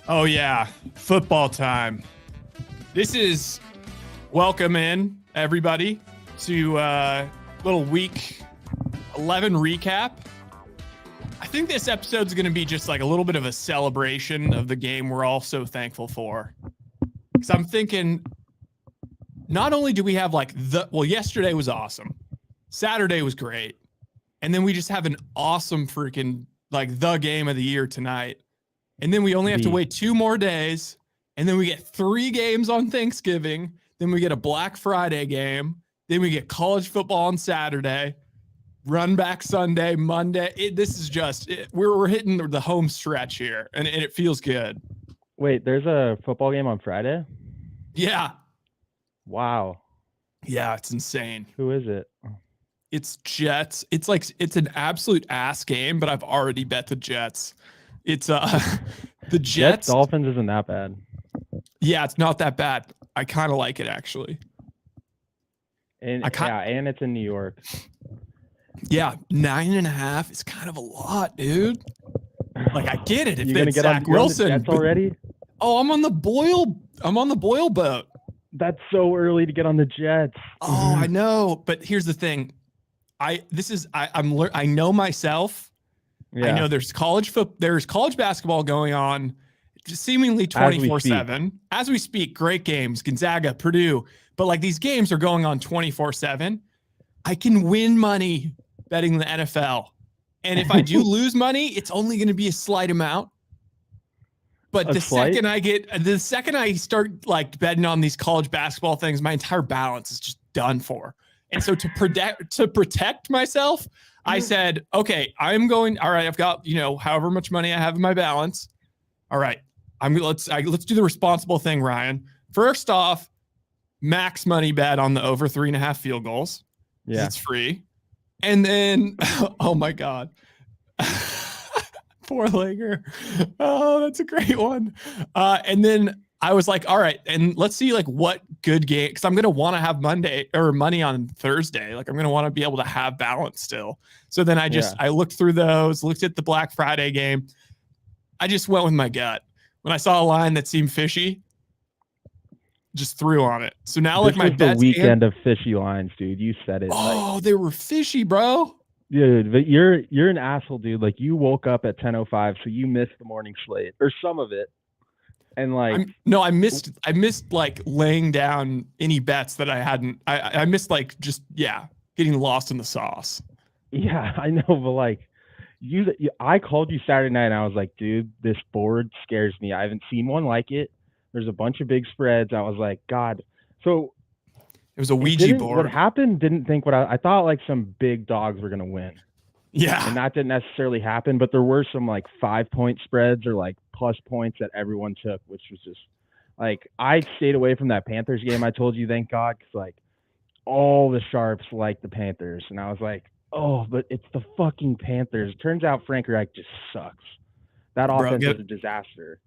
Oh, yeah. Football time. This is welcome in, everybody, to little week 11 recap. I think this episode's going to be just like a little bit of a celebration of the game we're all so thankful for. Because I'm thinking, not only do we have yesterday was awesome. Saturday was great. And then we just have an awesome freaking, the game of the year tonight. And then we only have to wait 2 more days. And then we get 3 games on Thanksgiving. Then we get a Black Friday game. Then we get college football on Saturday. Run back Sunday, Monday. This is just, we're hitting the home stretch here. And it feels good. Wait, there's a football game on Friday? Yeah. Wow. Yeah, it's insane. Who is it? It's Jets. It's an absolute ass game, but I've already bet the Jets. It's the Jets. Dolphins isn't that bad. Yeah, it's not that bad. I kind of like it actually. And and it's in New York. Yeah, 9.5 is kind of a lot, dude. I get it. If you're gonna get Zach Wilson Jets already. Oh, I'm on the Boyle boat. That's so early to get on the Jets. Oh, I know. But here's the thing. I know myself. Yeah. I know there's college basketball going on seemingly 24/7 as we speak. Great games, Gonzaga, Purdue, but these games are going on 24/7. I can win money betting the NFL. And if I do lose money, it's only going to be a slight amount. But the second I start betting on these college basketball things, my entire balance is just done for. And so to protect myself, I said, okay, I'm going, all right, I've got, however much money I have in my balance. All right. Let's do the responsible thing, Ryan. First off, max money bet on the over 3.5 field goals. Yeah. It's free. And then, oh my God. 4-legger. Oh, that's a great one. And then I was like, all right, and let's see what good game, because I'm gonna want to have money on Thursday. I'm gonna want to be able to have balance still. So then I looked through those, looked at the Black Friday game. I just went with my gut. When I saw a line that seemed fishy, just threw on it. So now my bet's the weekend of fishy lines, dude. You said it. Oh, they were fishy, bro. Dude, but you're an asshole, dude. You woke up at 10:05, so you missed the morning slate or some of it. And I missed laying down any bets that I hadn't. I missed getting lost in the sauce. Yeah, I know, but I called you Saturday night and I was like, dude, this board scares me. I haven't seen one like it. There's a bunch of big spreads. I was like, God. So it was a Ouija board. What happened didn't think what I thought some big dogs were gonna win. Yeah. And that didn't necessarily happen, but there were some 5-point spreads or plus points that everyone took, which was just I stayed away from that Panthers game. I told you, thank God, because all the sharps like the Panthers. And I was like, oh, but it's the fucking Panthers. Turns out Frank Reich just sucks. That offense is a disaster.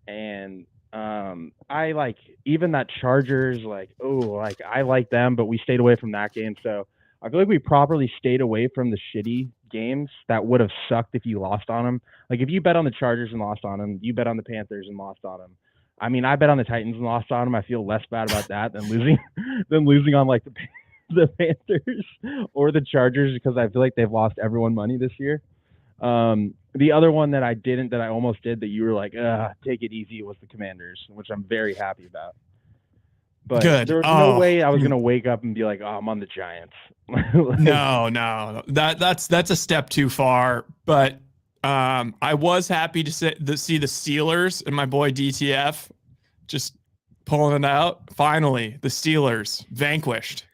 And I even that Chargers, I like them, but we stayed away from that game. So I feel we properly stayed away from the shitty games that would have sucked if you lost on them. If you bet on the Chargers and lost on them, you bet on the Panthers and lost on them. I mean, I bet on the Titans and lost on them. I feel less bad about that than losing on the Panthers or the Chargers, because I feel they've lost everyone money this year. The other one that I almost did that you were take it easy, was the Commanders, which I'm very happy about. But good. There was no way I was going to wake up and be like, oh, I'm on the Giants. No. That's a step too far. But I was happy to see the Steelers and my boy DTF just pulling it out. Finally, the Steelers vanquished.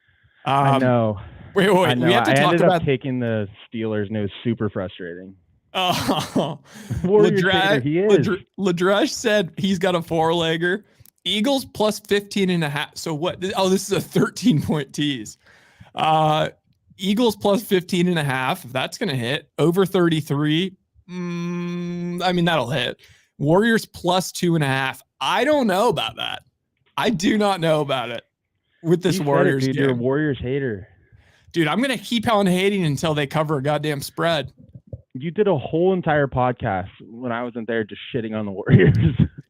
I know. Wait. I know. We have to talk ended about up taking the Steelers, and it was super frustrating. Oh, Ladrush said he's got a 4-legger. Eagles plus 15.5. So what? Oh, this is a 13-point tease. Eagles plus 15.5. If that's going to hit. Over 33. I mean, that'll hit. Warriors plus 2.5. I don't know about that. I do not know about it with this Warriors game. You're a Warriors hater. Dude, I'm going to keep on hating until they cover a goddamn spread. You did a whole entire podcast when I wasn't there just shitting on the Warriors.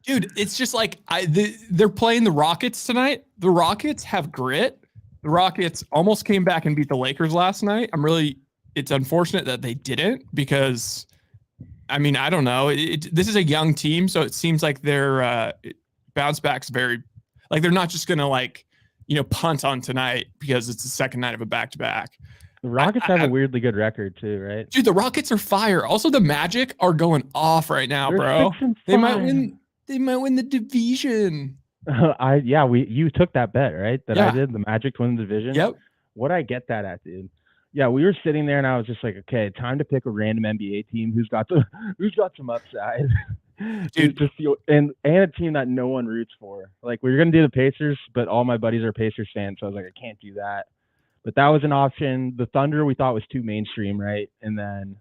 Dude, it's just like they're playing the Rockets tonight. The Rockets have grit. The Rockets almost came back and beat the Lakers last night. It's unfortunate that they didn't because, I mean, I don't know. This is a young team, so it seems like their bounce back's very, like they're not just going to like, punt on tonight because it's the second night of a back-to-back. The Rockets have a weirdly good record too, right? Dude, the Rockets are fire. Also, the Magic are going off right now, They're bro. 6-5. They might win. They might win the division. You took that bet, right? That Yeah. I did, the Magic to win the division. Yep. What'd I get that at, dude? Yeah, we were sitting there and I was just like, okay, time to pick a random NBA team who's got some upside. Dude, and a team that no one roots for. Like, we were gonna do the Pacers, but all my buddies are Pacers fans, so I was like, I can't do that. But that was an option. The Thunder we thought was too mainstream, right? And then,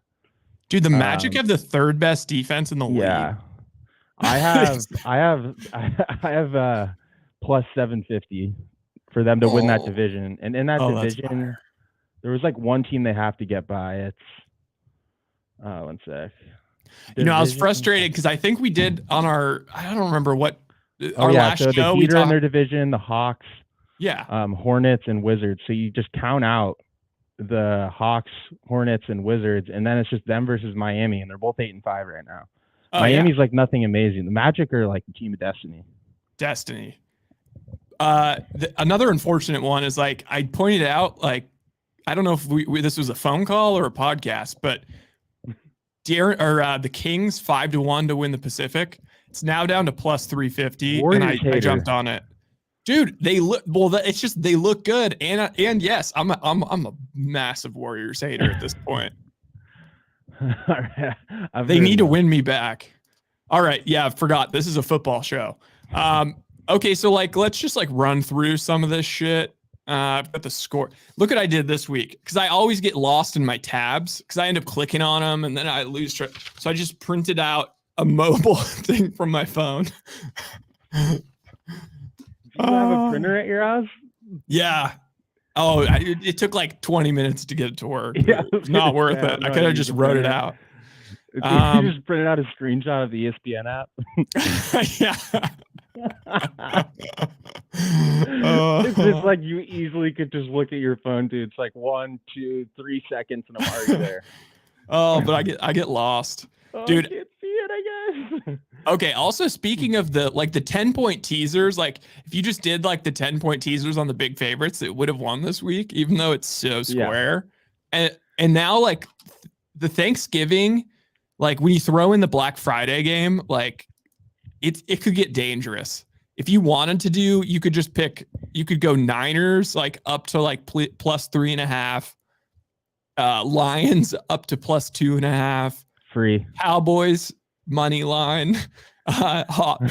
dude, the Magic have the third best defense in the league. Yeah, I have plus 750 for them to win that division. And in that division, there was like one team they have to get by. It's one sec. I was frustrated because I think we did on I don't remember what last so show the Heat are in their division, the Hawks, Hornets and Wizards. So you just count out the Hawks, Hornets, and Wizards, and then it's just them versus Miami, and they're both 8-5 right now. Miami's like nothing amazing. The Magic are like the team of destiny. Another unfortunate one is like I pointed out, like I don't know if this was a phone call or a podcast, but the Kings 5-1 to win the Pacific. It's now down to plus 350, and I jumped on it. Dude, they look it's just they look good, and yes, I'm a massive Warriors hater at this point. They need to win me back. All right, yeah, I forgot this is a football show. Okay, so like let's just like run through some of this shit. I've got the score. Look what I did this week, because I always get lost in my tabs because I end up clicking on them and then I lose track. So I just printed out a mobile thing from my phone. Do you have a printer at your house? Yeah. Oh, it took like 20 minutes to get it to work. Yeah, it's not worth it. I could have just wrote it out. You just printed out a screenshot of the ESPN app. Yeah. It's just like you easily could just look at your phone, dude. It's like 1, 2, 3 seconds, and I'm already there. Oh, but I get lost, dude. I can't see it, I guess. Okay. Also, speaking of the 10-point teasers, like if you just did like the 10-point teasers on the big favorites, it would have won this week, even though it's so square. Yeah. And now like the Thanksgiving, like when you throw in the Black Friday game, like it could get dangerous. If you wanted to do, you could just you could go Niners like up to like plus 3.5, Lions up to plus 2.5, free Cowboys money line,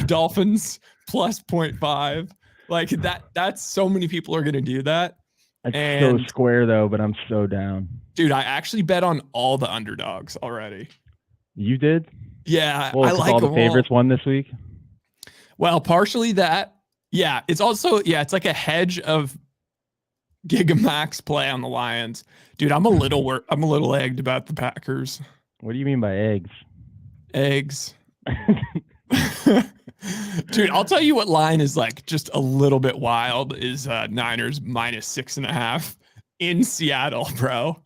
Dolphins plus 0.5. Like that's so many people are going to do that. It's so square though, but I'm so down. Dude, I actually bet on all the underdogs already. You did? Yeah. Well, I like all the favorites won this week. Well, partially that. Yeah. It's also, it's like a hedge of Gigamax play on the Lions. Dude, I'm a little egged about the Packers. What do you mean by eggs? Eggs. Dude, I'll tell you what line is like just a little bit wild is Niners minus 6.5 in Seattle, bro.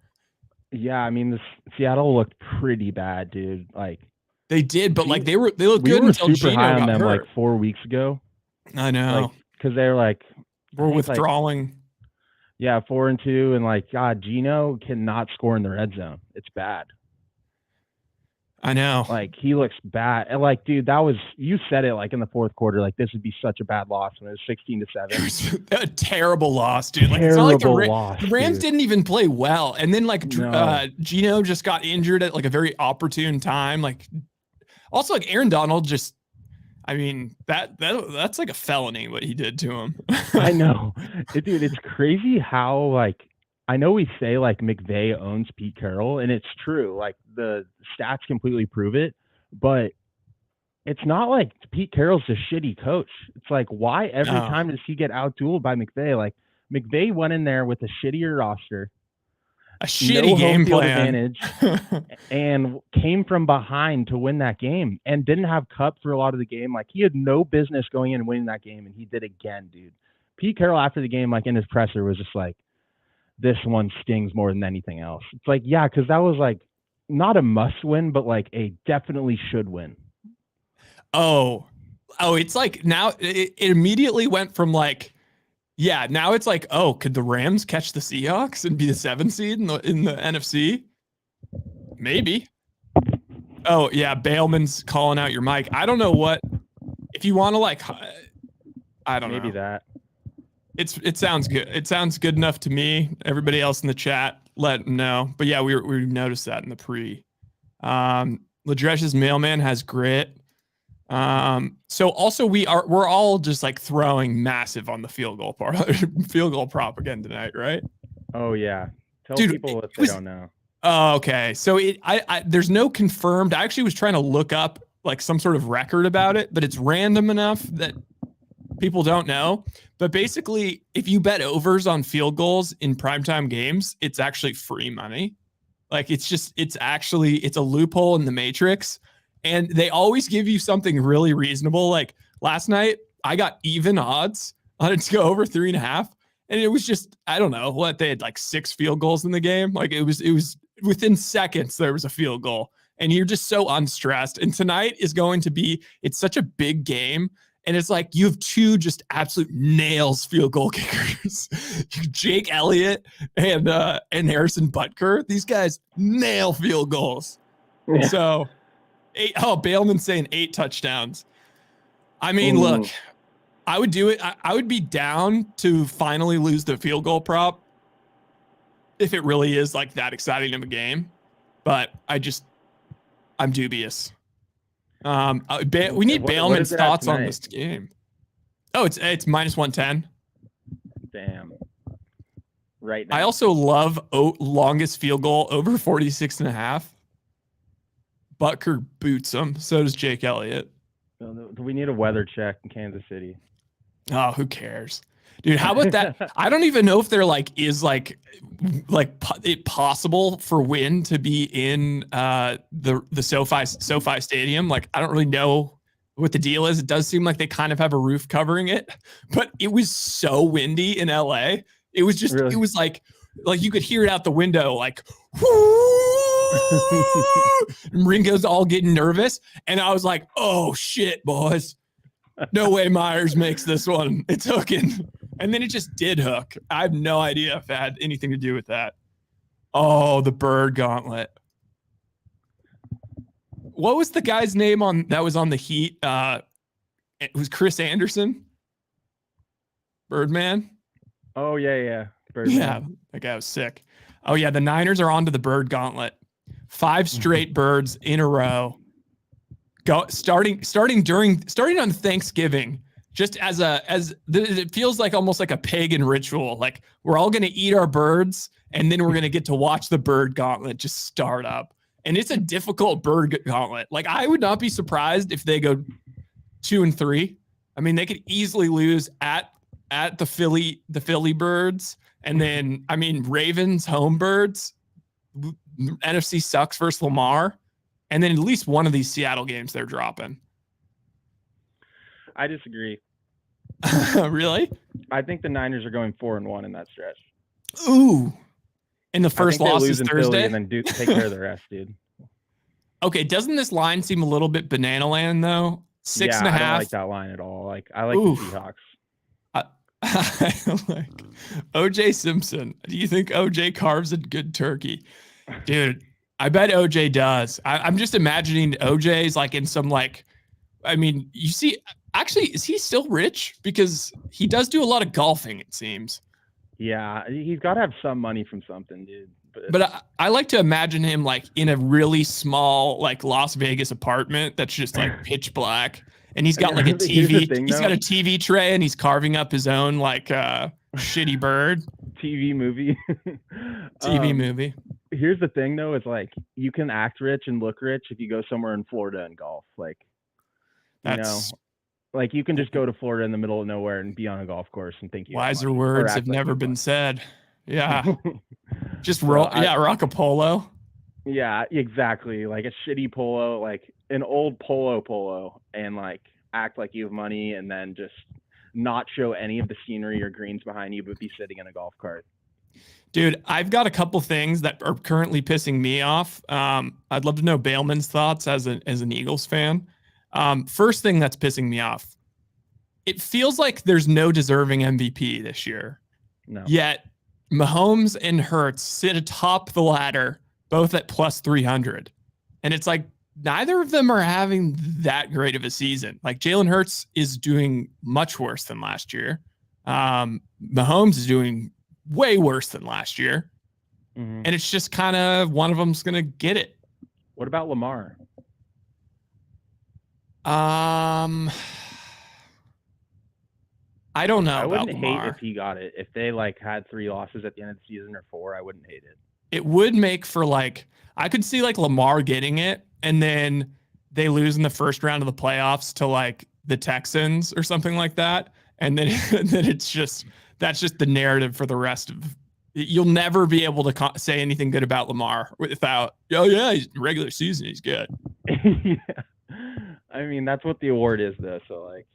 Yeah, I mean, Seattle looked pretty bad, dude. Like they did, but like they looked good until super Gino high on got them hurt. like 4 weeks ago. I know, because they're like we're withdrawing. 4-2, and like God, Gino cannot score in the red zone. It's bad. I know. Like he looks bad. And like, dude, you said it like in the fourth quarter, like this would be such a bad loss when it was 16-7. A terrible loss, dude. Like terrible it's not like loss, the Rams dude. didn't even play well. And then like Gino just got injured at like a very opportune time. Like also like Aaron Donald just, I mean, that's like a felony what he did to him. I know. Dude, it's crazy how like I know we say like McVay owns Pete Carroll, and it's true. Like the stats completely prove it, but it's not like Pete Carroll's a shitty coach. It's like, why every time does he get outdueled by McVay? Like McVay went in there with a shittier roster, a shitty game plan advantage and came from behind to win that game and didn't have Cup for a lot of the game. Like, he had no business going in and winning that game, and he did again, dude. Pete Carroll after the game, like in his presser, was just like, this one stings more than anything else. It's like, yeah, because that was like not a must win, but like a definitely should win. Oh, it's like now it immediately went from like, yeah, now it's like, oh, could the Rams catch the Seahawks and be the 7th seed in the NFC? Maybe. Oh, yeah, Bailman's calling out your mic. I don't know what, if you want to like, I don't know. Maybe that. It sounds good. It sounds good enough to me. Everybody else in the chat, let them know. But yeah, we noticed that in the pre. Ladresh's mailman has grit. So also we're all just like throwing massive on the field goal prop again tonight, right? Oh yeah. Tell Dude, people if they don't know. Oh, okay. So there's no confirmed. I actually was trying to look up like some sort of record about it, but it's random enough that people don't know. But basically, if you bet overs on field goals in primetime games, it's actually free money. Like it's a loophole in the matrix. And they always give you something really reasonable. Like last night, I got even odds on it to go over 3.5. And it was just, I don't know what, they had like 6 field goals in the game. Like it was within seconds, there was a field goal. And you're just so unstressed. And tonight is going to be, it's such a big game. And it's like you have 2 just absolute nails field goal kickers, Jake Elliott and Harrison Butker. These guys nail field goals. Yeah. So, Bailman's saying 8 touchdowns. I mean, look, I would do it. I would be down to finally lose the field goal prop if it really is like that exciting of a game. But I'm dubious. We need Bailman's thoughts on this game. Oh, it's -110. Damn. Right now. I also love longest field goal over 46.5. Butker boots him. So does Jake Elliott. Do we need a weather check in Kansas City? Oh, who cares? Dude, how about that? I don't even know if there is it possible for wind to be in the SoFi Stadium. Like, I don't really know what the deal is. It does seem like they kind of have a roof covering it, but it was so windy in LA. It was just, really? It was like you could hear it out the window, like, and Ringo's all getting nervous. And I was like, oh shit, boys. No way Myers makes this one. It's hooking. And then it just did hook. I have no idea if it had anything to do with that. Oh, the bird gauntlet. What was the guy's name that was on the Heat? It was Chris Anderson? Birdman? Oh, yeah. Birdman. Yeah, that guy was sick. Oh, yeah, the Niners are onto the bird gauntlet. 5 straight birds in a row. Starting on Thanksgiving, just it feels like almost like a pagan ritual. Like we're all going to eat our birds and then we're going to get to watch the bird gauntlet just start up. And it's a difficult bird gauntlet. Like I would not be surprised if they go 2-3. I mean, they could easily lose at the Philly birds. And then, I mean, Ravens home birds, NFC sucks versus Lamar. And then at least one of these Seattle games they're dropping. I disagree. Really? I think the Niners are going 4-1 in that stretch. Ooh. And the first loss is Thursday? Philly and then take care of the rest, dude. Okay, doesn't this line seem a little bit banana land, though? 6.5. I don't like that line at all. Like, I like the Seahawks. I like OJ Simpson. Do you think OJ carves a good turkey? Dude, I bet OJ does. I'm just imagining OJ's like in some like, I mean, you see, actually, is he still rich? Because he does do a lot of golfing, it seems. Yeah, he's got to have some money from something, dude. But I like to imagine him like in a really small like Las Vegas apartment that's just like pitch black. And he's got like a TV. He's got a TV tray and he's carving up his own like shitty bird. TV movie. TV movie. Here's the thing though, it's like you can act rich and look rich if you go somewhere in Florida and golf. Like, like you can just go to Florida in the middle of nowhere and be on a golf course and think you wiser words have never been said. Yeah. Just rock a polo. Yeah, exactly. Like a shitty polo, like an old polo, and like act like you have money, and then just not show any of the scenery or greens behind you, but be sitting in a golf cart. Dude, I've got a couple things that are currently pissing me off. I'd love to know Bailman's thoughts as an Eagles fan. First thing that's pissing me off. It feels like there's no deserving MVP this year. No. Yet Mahomes and Hurts sit atop the ladder, both at plus 300. And it's like neither of them are having that great of a season. Like Jalen Hurts is doing much worse than last year. Mahomes is doing way worse than last year. And it's just kind of one of them's going to get it. What about Lamar? I don't know. I wouldn't about Lamar. hate if he got it. If they like had 3 losses at the end of the season or 4, I wouldn't hate it. It would make for like, I could see like Lamar getting it and then they lose in the first round of the playoffs to like the Texans or something like that. And then, that's just the narrative for the rest of, you'll never be able to say anything good about Lamar without, oh yeah, he's regular season, he's good. Yeah. I mean, that's what the award is though. So like,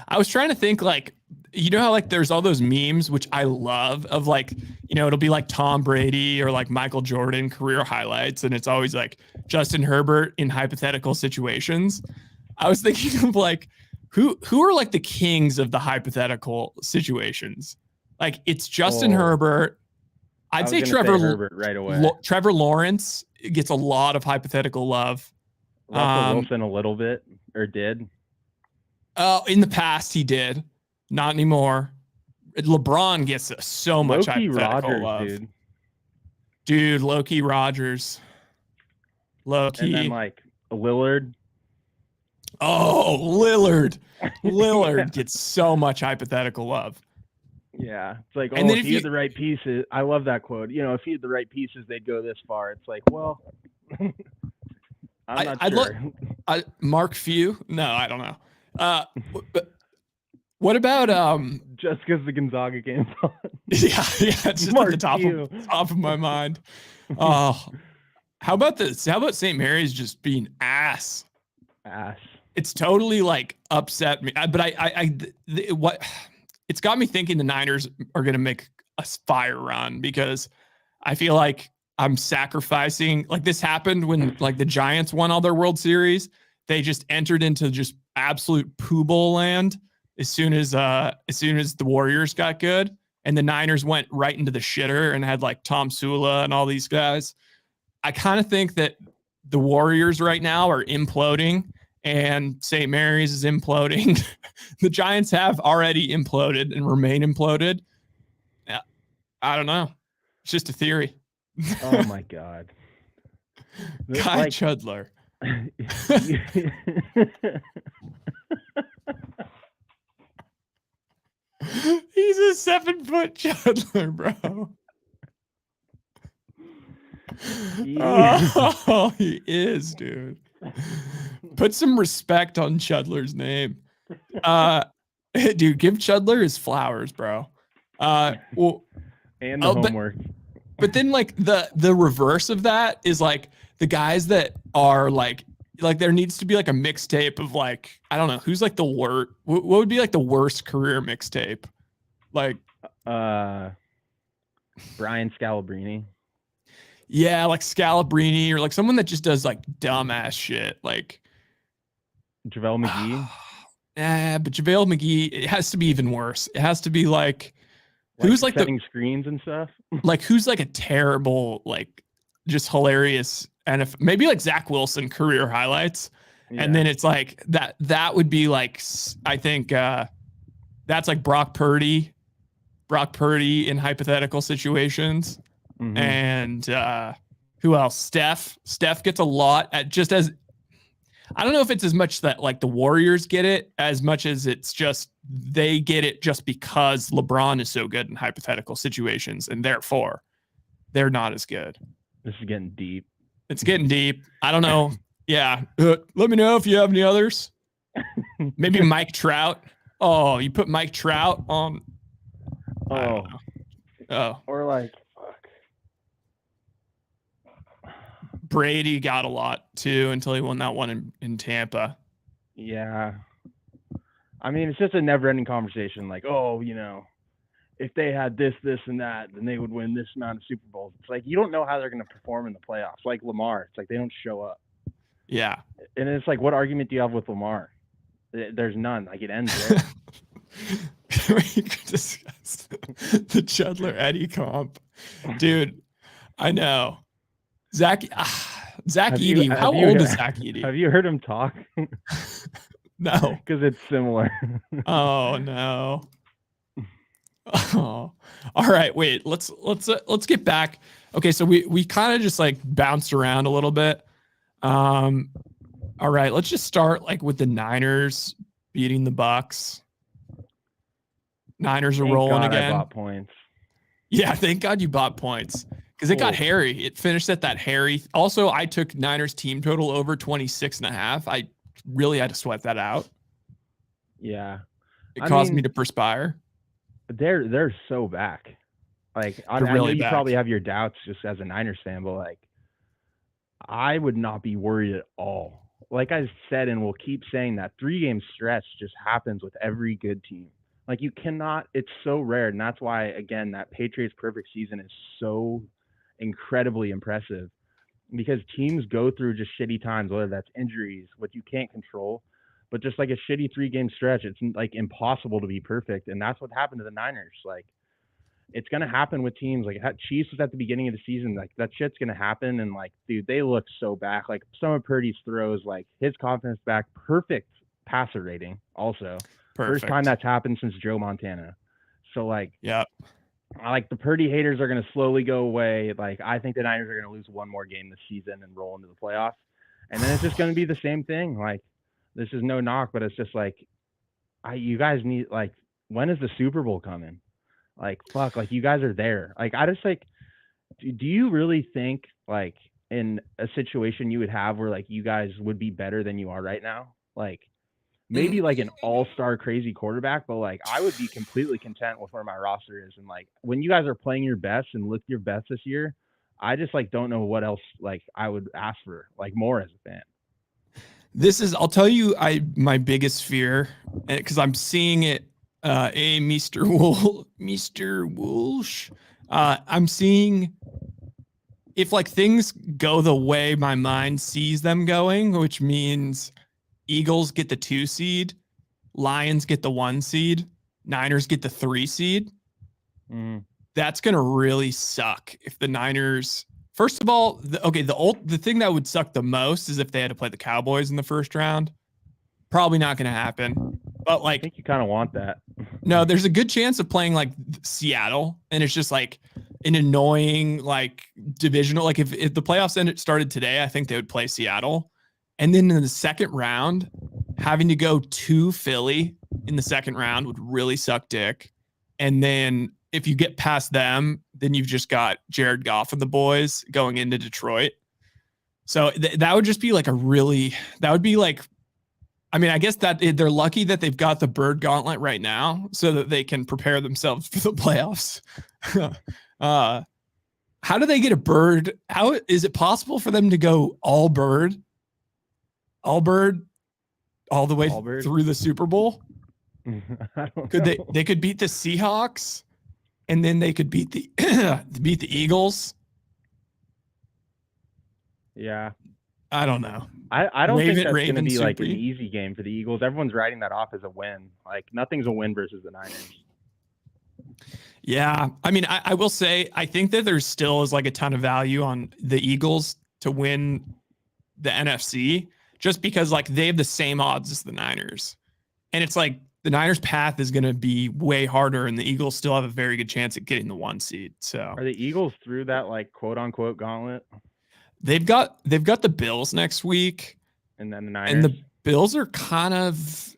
I was trying to think like, you know how like there's all those memes, which I love, of like, you know, it'll be like Tom Brady or like Michael Jordan career highlights. And it's always like Justin Herbert in hypothetical situations. I was thinking of like, who are like the kings of the hypothetical situations? Like it's Justin Herbert. I'd say Trevor Herbert right away. Trevor Lawrence gets a lot of hypothetical love. Russell Wilson a little bit, or did. Oh, in the past he did, not anymore. LeBron gets so much hypothetical love, dude. Loki Rogers, Loki, and then like Lillard. Oh, Lillard gets so much hypothetical love. Yeah, it's like, and then if he had the right pieces, I love that quote. You know, if he had the right pieces, they'd go this far. It's like, well, I'm not sure. Mark Few? No, I don't know. But what about just because the Gonzaga game's on? Yeah, it's just Mark at the top of my mind. Oh, how about this? How about St. Mary's just being ass? It's totally like upset me. But what it's got me thinking the Niners are going to make a fire run, because I feel like I'm sacrificing. Like this happened when like the Giants won all their World Series. They just entered into just absolute poo bowl land as soon as the Warriors got good, and the Niners went right into the shitter and had like Tom Sula and all these guys. I kind of think that the Warriors right now are imploding and St. Mary's is imploding. The Giants have already imploded and remain imploded. Yeah, I don't know. It's just a theory. Oh my God. Guy Chudler. He's a 7-foot Chudler, bro. Oh, he is, dude. Put some respect on Chudler's name. Dude, give Chudler his flowers, bro. Well, and the homework. But then like the reverse of that is like the guys that are like there needs to be like a mixtape of like, I don't know, who's like the worst, what would be like the worst career mixtape? Like Brian Scalabrine. Yeah, like Scalabrine, or like someone that just does like dumbass shit, like JaVale McGee. But JaVale McGee, it has to be even worse. It has to be like who's like setting screens and stuff. Like who's like a terrible, like just hilarious, and if maybe like Zach Wilson career highlights, and then it's like that would be like, I think that's like Brock Purdy in hypothetical situations. Mm-hmm. And who else? Steph gets a lot at just as, I don't know if it's as much that like the Warriors get it as much as it's just they get it just because LeBron is so good in hypothetical situations, and therefore they're not as good. This is getting deep. It's getting deep. I don't know. Yeah. Let me know if you have any others. Maybe Mike Trout. Oh, you put Mike Trout on. Oh, Oh. Or like, fuck. Brady got a lot too until he won that one in Tampa. Yeah. I mean, it's just a never-ending conversation. Like, oh, if they had this, this, and that, then they would win this amount of Super Bowls. It's like, you don't know how they're going to perform in the playoffs. Like Lamar, it's like they don't show up. Yeah. And it's like, what argument do you have with Lamar? There's none. Like, it ends there. We could discuss the Chudler Eddie comp. Dude, I know. Zach Edey. How old is Zach Edey? Have you heard him talk? No. Because it's similar. Oh, no. Oh. All right, wait. Let's get back. Okay, so we kind of just like bounced around a little bit. All right, let's just start like with the Niners beating the Bucks. Niners are rolling again. I bought points. Yeah, thank God you bought points because it got hairy. It finished at that hairy. Also, I took Niners team total over 26.5. I really had to sweat that out. Yeah, it caused me to perspire. They're so back. Like I know you probably have your doubts just as a Niners fan, but like I would not be worried at all. Like I said, and we'll keep saying that 3-game stretch just happens with every good team. Like you cannot, it's so rare. And that's why, again, that Patriots perfect season is so incredibly impressive because teams go through just shitty times, whether that's injuries, what you can't control, but just like a shitty 3-game stretch, it's like impossible to be perfect. And that's what happened to the Niners. Like it's going to happen with teams like Chiefs was at the beginning of the season. Like that shit's going to happen. And like, dude, they look so back. Like some of Purdy's throws, like his confidence back, perfect passer rating also. Perfect. First time that's happened since Joe Montana. So like, yeah, like the Purdy haters are going to slowly go away. Like I think the Niners are going to lose one more game this season and roll into the playoffs. And then it's just going to be the same thing. Like this is no knock, but it's just like, you guys need like, when is the Super Bowl coming? Like, fuck, like you guys are there. Like, I just like, do you really think like in a situation you would have where like you guys would be better than you are right now? Like, maybe like an all-star crazy quarterback, but like I would be completely content with where my roster is. And like when you guys are playing your best and look your best this year, I just like don't know what else like I would ask for like more as a fan. This is, I'll tell you, my biggest fear, because I'm seeing it. Mr. Walsh. I'm seeing if like things go the way my mind sees them going, which means Eagles get the 2 seed, Lions get the 1 seed, Niners get the 3 seed. That's going to really suck if the Niners, first of all, the thing that would suck the most is if they had to play the Cowboys in the first round. Probably not going to happen. But like, I think you kind of want that. No, there's a good chance of playing like Seattle, and it's just like an annoying like divisional. Like if the playoffs started today, I think they would play Seattle, and then in the second round, having to go to Philly in the second round would really suck dick. And then if you get past them, then you've just got Jared Goff and the boys going into Detroit. So that would just be like that would be like. I mean, I guess that they're lucky that they've got the bird gauntlet right now so that they can prepare themselves for the playoffs. How do they get a bird? How is it possible for them to go all bird all the way through the Super Bowl? They could beat the Seahawks and then they could beat the Eagles. Yeah. I don't know. I don't think that's going to be like an easy game for the Eagles. Everyone's writing that off as a win. Like nothing's a win versus the Niners. Yeah. I mean, I will say, I think that there still is like a ton of value on the Eagles to win the NFC just because like they have the same odds as the Niners. And it's like the Niners path is going to be way harder and the Eagles still have a very good chance at getting the 1 seed. So are the Eagles through that like quote unquote gauntlet? They've got the Bills next week, and then the Niners. And the Bills are kind of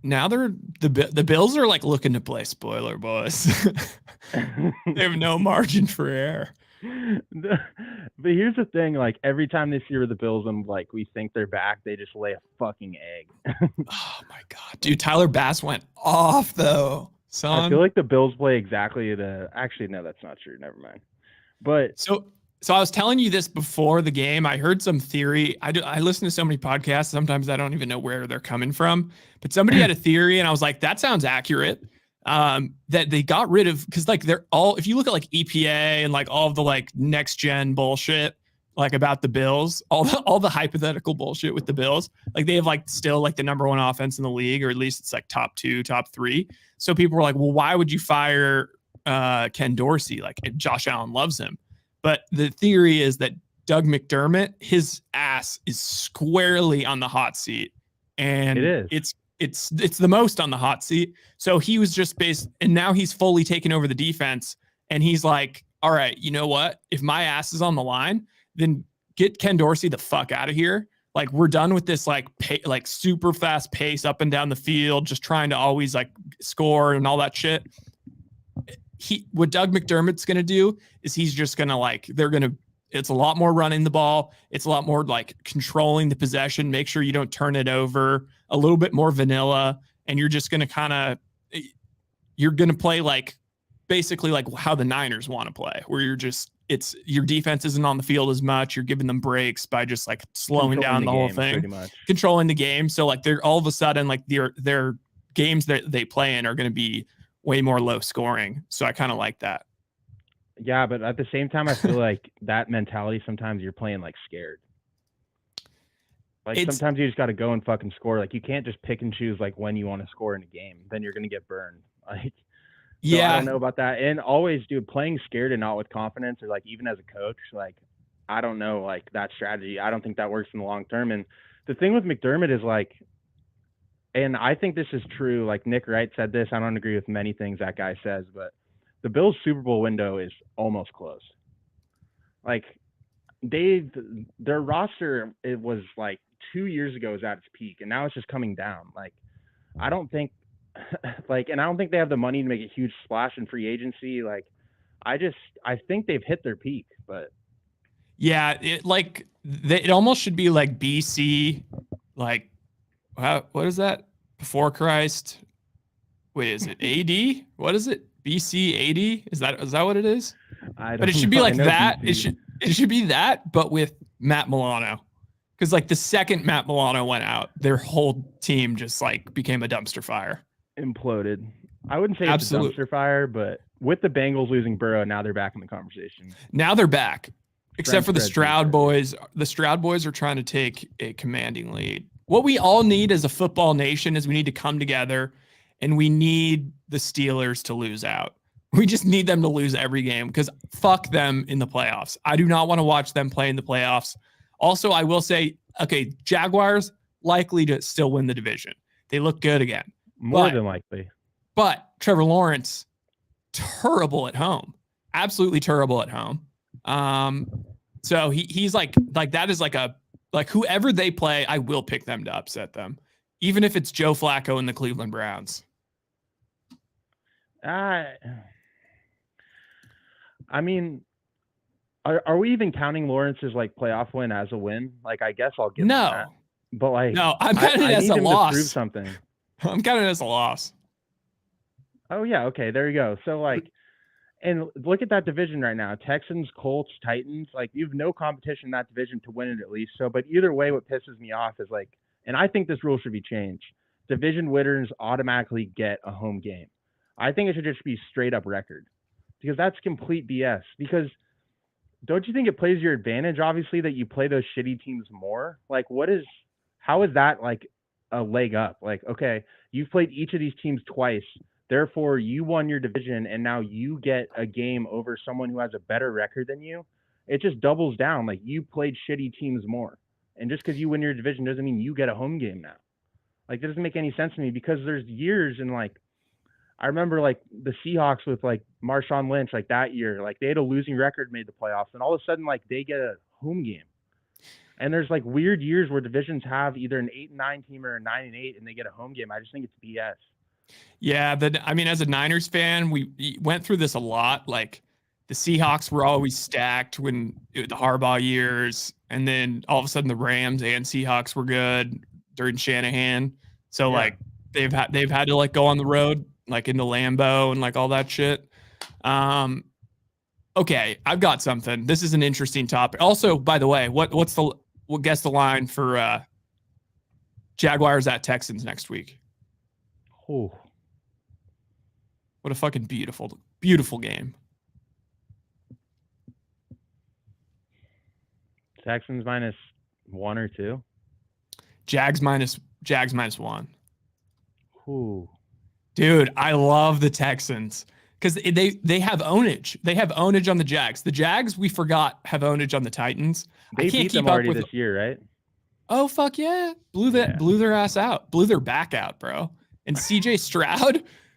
now the Bills are like looking to play spoiler, boys. They have no margin for error. But here's the thing: like every time they see the Bills and like we think they're back, they just lay a fucking egg. Oh my god, dude! Tyler Bass went off though. son. I feel like the Bills play exactly actually, no, that's not true. Never mind. But so I was telling you this before the game. I heard some theory. I listen to so many podcasts. Sometimes I don't even know where they're coming from. But somebody had a theory, and I was like, that sounds accurate. That they got rid of, because like they're all, if you look at like EPA and like all of the like next gen bullshit, like about the Bills, all the hypothetical bullshit with the Bills, like they have like still like the number one offense in the league, or at least it's like top 2, top 3. So people were like, well, why would you fire Ken Dorsey? Like Josh Allen loves him. But the theory is that Doug McDermott, his ass is squarely on the hot seat, and it's the most on the hot seat. So he was just and now he's fully taken over the defense, and he's like, all right, you know what? If my ass is on the line, then get Ken Dorsey the fuck out of here. Like we're done with this like super fast pace up and down the field, just trying to always like score and all that shit. What Doug McDermott's going to do is he's just going to it's a lot more running the ball. It's a lot more like controlling the possession, make sure you don't turn it over, a little bit more vanilla. And you're just going to you're going to play like basically like how the Niners want to play, where your defense isn't on the field as much. You're giving them breaks by just like slowing down the whole thing, controlling the game. So like they're all of a sudden like their games that they play in are going to be way more low scoring. So I kind of like that. Yeah, but at the same time, I feel like that mentality, sometimes you're playing like scared. Like sometimes you just got to go and fucking score. Like you can't just pick and choose like when you want to score in a game. Then you're going to get burned. Like, so I don't know about that. And always, dude, playing scared and not with confidence, or like even as a coach, like I don't know, like that strategy. I don't think that works in the long term. And the thing with McDermott is like, and I think this is true. Like Nick Wright said this. I don't agree with many things that guy says, but the Bills' Super Bowl window is almost closed. Like their roster, it was like 2 years ago is at its peak, and now it's just coming down. Like I don't think, and I don't think they have the money to make a huge splash in free agency. Like I think they've hit their peak, but yeah, it almost should be like BC, like. What is that? Before Christ? Wait, is it AD? What is it? BC 80? Is that what it is? But it should be like that. BC. It should be that, but with Matt Milano. Because like the second Matt Milano went out, their whole team just like became a dumpster fire. Imploded. I wouldn't say it's a dumpster fire, but with the Bengals losing Burrow, now they're back in the conversation. Now they're back. Except for the Stroud boys. The Stroud boys are trying to take a commanding lead. What we all need as a football nation is we need to come together, and we need the Steelers to lose out. We just need them to lose every game, because fuck them in the playoffs. I do not want to watch them play in the playoffs. Also, I will say, okay, Jaguars likely to still win the division. They look good again. More than likely. But Trevor Lawrence, terrible at home. Absolutely terrible at home. So he's like that is like whoever they play, I will pick them to upset them, even if it's Joe Flacco and the Cleveland Browns. I mean, are we even counting Lawrence's like playoff win as a win? Like, I guess I'll give him that. But like, no, I'm counting it as a loss. To prove something. I'm counting it as a loss. Oh yeah, okay, there you go. So like, and look at that division right now. Texans, Colts, Titans. Like, you have no competition in that division to win it at least. So, but either way, what pisses me off is like, and I think this rule should be changed. Division winners automatically get a home game. I think it should just be straight up record, because that's complete BS. Because don't you think it plays your advantage, obviously, that you play those shitty teams more? Like, how is that like a leg up? Like, okay, you've played each of these teams twice. Therefore, you won your division, and now you get a game over someone who has a better record than you. It just doubles down. Like, you played shitty teams more. And just because you win your division doesn't mean you get a home game now. Like, that doesn't make any sense to me, because there's years in, like, I remember, like, the Seahawks with, like, Marshawn Lynch, like, that year. Like, they had a losing record, made the playoffs, and all of a sudden, like, they get a home game. And there's, like, weird years where divisions have either an 8-9 team or a 9-8, and they get a home game. I just think it's BS. Yeah, I mean, as a Niners fan, we went through this a lot. Like, the Seahawks were always stacked when the Harbaugh years, and then all of a sudden the Rams and Seahawks were good during Shanahan. So like they've had to like go on the road like into Lambeau and like all that shit. Okay, I've got something. This is an interesting topic. Also, by the way, what guess the line for Jaguars at Texans next week? Oh, what a fucking beautiful game. Texans -1 or 2. Jags -1. Ooh. Dude, I love the Texans because they have ownage. They have ownage on the Jags. The Jags, we forgot, have ownage on the Titans. They beat them already this year, right? Oh fuck yeah! Blew their ass out. Blew their back out, bro. And CJ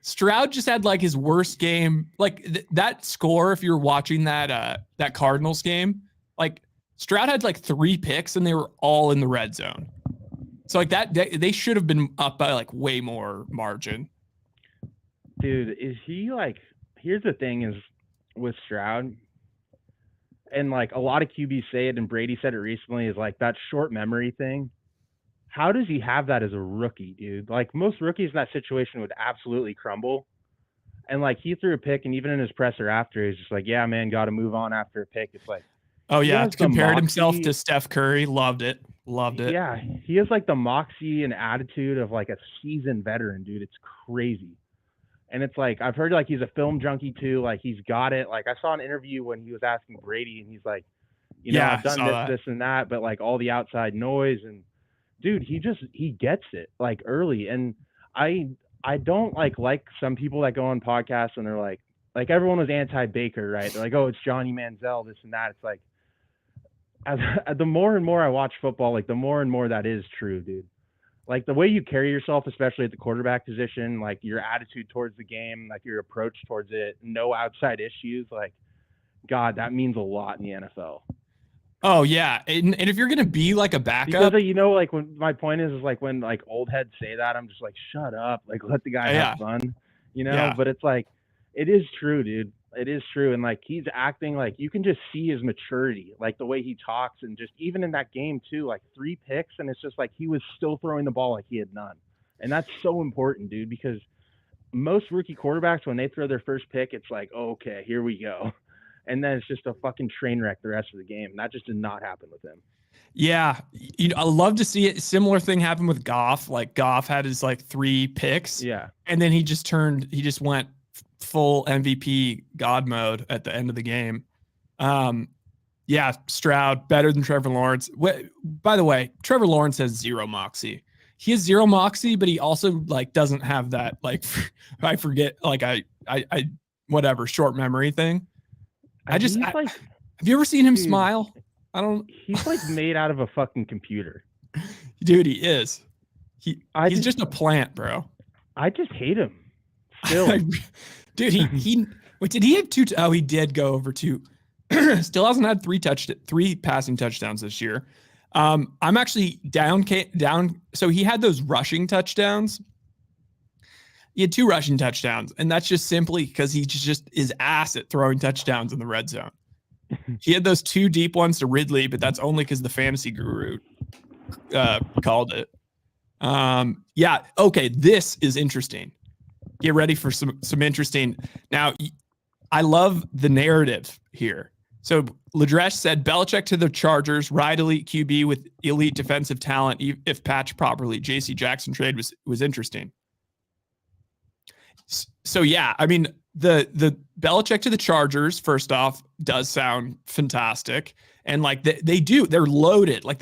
Stroud just had like his worst game. Like that score, if you're watching that Cardinals game, like Stroud had like 3 picks and they were all in the red zone. So like that, they should have been up by like way more margin. Dude, is he like, here's the thing is with Stroud, and like a lot of QBs say it, and Brady said it recently, is like that short memory thing. How does he have that as a rookie, dude? Like most rookies in that situation would absolutely crumble. And like he threw a pick, and even in his presser after, he's just like, yeah, man, got to move on after a pick. It's like, oh yeah, compared himself to Steph Curry. Loved it. Yeah, he has like the moxie and attitude of like a seasoned veteran, dude. It's crazy. And it's like, I've heard like he's a film junkie too. Like he's got it. Like I saw an interview when he was asking Brady, and he's like, you know, I've done this and that, but like all the outside noise, and dude, he gets it like early. And I don't like some people that go on podcasts and they're like everyone was anti-Baker, right? They're like, oh, it's Johnny Manziel, this and that. It's like, as the more and more I watch football, like the more and more that is true, dude. Like the way you carry yourself, especially at the quarterback position, like your attitude towards the game, like your approach towards it, no outside issues, like, God, that means a lot in the NFL. Oh yeah, and if you're gonna be like a backup, because you know, like when my point is like when like old heads say that, I'm just like, shut up, like let the guy have fun, you know. Yeah. But it's like, it is true, dude. It is true, and like he's acting like you can just see his maturity, like the way he talks, and just even in that game too, like 3 picks, and it's just like he was still throwing the ball like he had none, and that's so important, dude, because most rookie quarterbacks when they throw their first pick, it's like, oh, okay, here we go. And then it's just a fucking train wreck the rest of the game. And that just did not happen with him. Yeah. You know, I love to see it. Similar thing happened with Goff. Like Goff had his like 3 picks. Yeah. And then he just went full MVP God mode at the end of the game. Yeah. Stroud better than Trevor Lawrence. By the way, Trevor Lawrence has 0 moxie. He has 0 moxie, but he also like doesn't have that, like, I forget, like I whatever short memory thing. Have you ever seen him smile? He's like made out of a fucking computer. Dude, he is. He's just a plant, bro. I just hate him. Still. Dude, wait, did he have 2? Oh, he did go over 2. Still hasn't had 3 passing touchdowns this year. I'm actually down. So he had those rushing touchdowns. He had 2 rushing touchdowns, and that's just simply because he just is ass at throwing touchdowns in the red zone. He had those 2 deep ones to Ridley, but that's only because the fantasy guru called it. Yeah, okay, this is interesting. Get ready for some interesting. Now, I love the narrative here. So Ladresh said Belichick to the Chargers, ride elite QB with elite defensive talent if patched properly. J.C. Jackson trade was interesting. So yeah, I mean the Belichick to the Chargers, first off, does sound fantastic, and like they're loaded. Like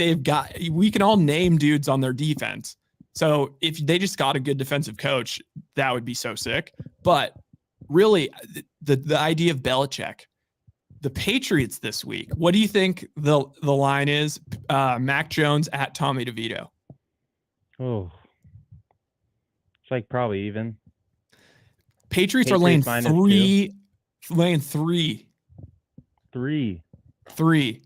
we can all name dudes on their defense. So if they just got a good defensive coach, that would be so sick. But really, the idea of Belichick, the Patriots this week. What do you think the line is? Mac Jones at Tommy DeVito. Oh, it's like probably even. Patriots are laying 3. Laying 3. 3.